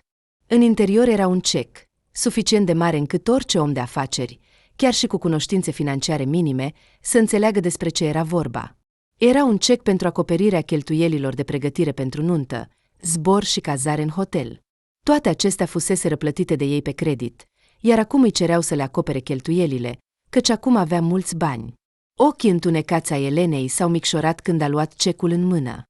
În interior era un cec, suficient de mare încât orice om de afaceri, chiar și cu cunoștințe financiare minime, să înțeleagă despre ce era vorba. Era un cec pentru acoperirea cheltuielilor de pregătire pentru nuntă, zbor și cazare în hotel. Toate acestea fuseseră plătite de ei pe credit, iar acum îi cereau să le acopere cheltuielile, căci acum avea mulți bani. Ochii întunecați ai Elenei s-au micșorat când a luat cecul în mână.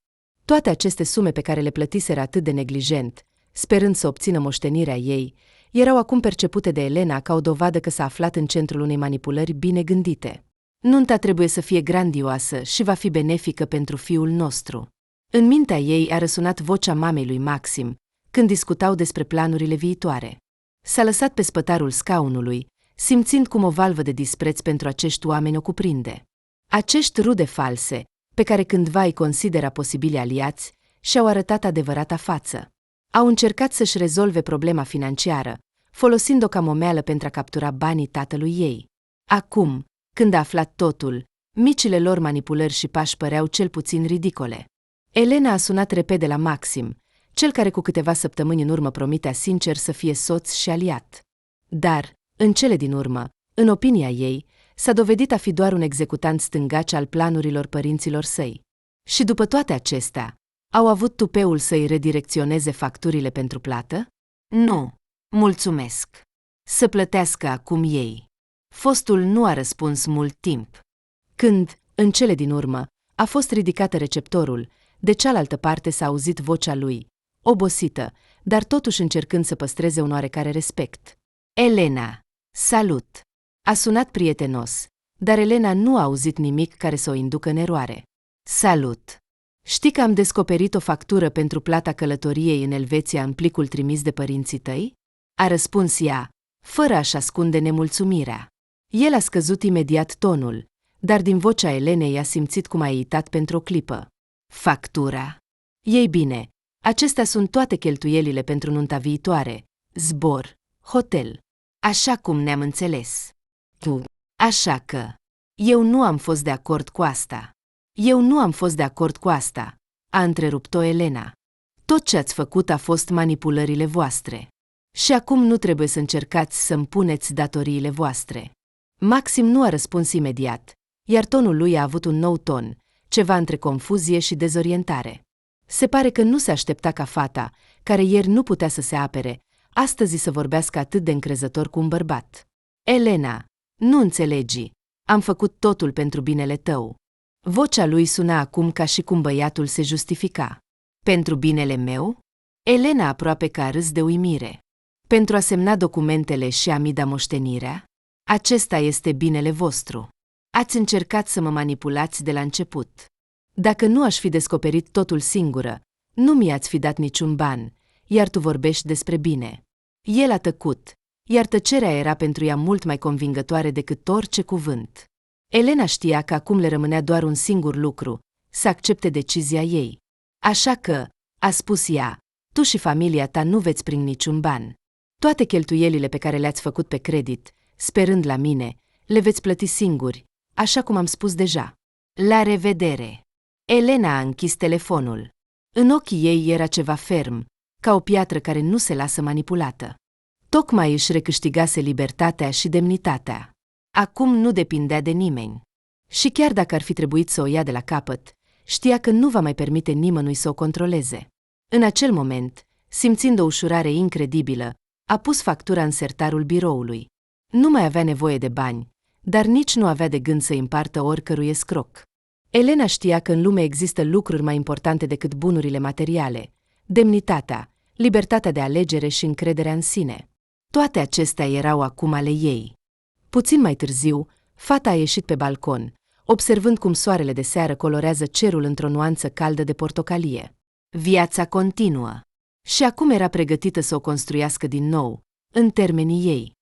Toate aceste sume pe care le plătiseră atât de neglijent, sperând să obțină moștenirea ei, erau acum percepute de Elena ca o dovadă că s-a aflat în centrul unei manipulări bine gândite. Nunta trebuie să fie grandioasă și va fi benefică pentru fiul nostru. În mintea ei a răsunat vocea mamei lui Maxim, când discutau despre planurile viitoare. S-a lăsat pe spătarul scaunului, simțind cum o valvă de dispreț pentru acești oameni o cuprinde. Acești rude false, pe care cândva îi considera posibili aliați, și-au arătat adevărata față. Au încercat să-și rezolve problema financiară, folosind-o ca momeală pentru a captura banii tatălui ei. Acum, când a aflat totul, micile lor manipulări și pași păreau cel puțin ridicole. Elena a sunat repede la Maxim, cel care cu câteva săptămâni în urmă promitea sincer să fie soț și aliat. Dar, în cele din urmă, în opinia ei, s-a dovedit a fi doar un executant stângaci al planurilor părinților săi. Și după toate acestea, au avut tupeul să-i redirecționeze facturile pentru plată? Nu, mulțumesc. Să plătească acum ei. Fostul nu a răspuns mult timp. Când, în cele din urmă, a fost ridicată receptorul, de cealaltă parte s-a auzit vocea lui, obosită, dar totuși încercând să păstreze un oarecare respect. Elena, salut! A sunat prietenos, dar Elena nu a auzit nimic care să o inducă în eroare. Salut! Știi că am descoperit o factură pentru plata călătoriei în Elveția în plicul trimis de părinții tăi? A răspuns ea, fără a-și ascunde nemulțumirea. El a scăzut imediat tonul, dar din vocea Elenei a simțit cum a eitat pentru o clipă. Factura? Ei bine, acestea sunt toate cheltuielile pentru nunta viitoare, zbor, hotel. Așa cum ne-am înțeles. Tu. Așa că. Eu nu am fost de acord cu asta. Eu nu am fost de acord cu asta, a întrerupt-o Elena. Tot ce ați făcut a fost manipulările voastre. Și acum nu trebuie să încercați să-mi puneți datoriile voastre. Maxim nu a răspuns imediat, iar tonul lui a avut un nou ton, ceva între confuzie și dezorientare. Se pare că nu se aștepta ca fata, care ieri nu putea să se apere, astăzi să vorbească atât de încrezător cu un bărbat. Elena, Nu înțelegi. Am făcut totul pentru binele tău. Vocea lui suna acum ca și cum băiatul se justifica. Pentru binele meu? Elena aproape că a râs de uimire. Pentru a semna documentele și a mi da moștenirea? Acesta este binele vostru. Ați încercat să mă manipulați de la început. Dacă nu aș fi descoperit totul singură, nu mi-ați fi dat niciun ban, iar tu vorbești despre bine. El a tăcut, iar tăcerea era pentru ea mult mai convingătoare decât orice cuvânt. Elena știa că acum le rămânea doar un singur lucru, să accepte decizia ei. Așa că, a spus ea, tu și familia ta nu veți primi niciun ban. Toate cheltuielile pe care le-ați făcut pe credit, sperând la mine, le veți plăti singuri, așa cum am spus deja. La revedere! Elena a închis telefonul. În ochii ei era ceva ferm, ca o piatră care nu se lasă manipulată. Tocmai își recâștigase libertatea și demnitatea. Acum nu depindea de nimeni. Și chiar dacă ar fi trebuit să o ia de la capăt, știa că nu va mai permite nimănui să o controleze. În acel moment, simțind o ușurare incredibilă, a pus factura în sertarul biroului. Nu mai avea nevoie de bani, dar nici nu avea de gând să-i împartă oricărui escroc. Elena știa că în lume există lucruri mai importante decât bunurile materiale, demnitatea, libertatea de alegere și încrederea în sine. Toate acestea erau acum ale ei. Puțin mai târziu, fata a ieșit pe balcon, observând cum soarele de seară colorează cerul într-o nuanță caldă de portocalie. Viața continuă. Și acum era pregătită să o construiască din nou, în termenii ei.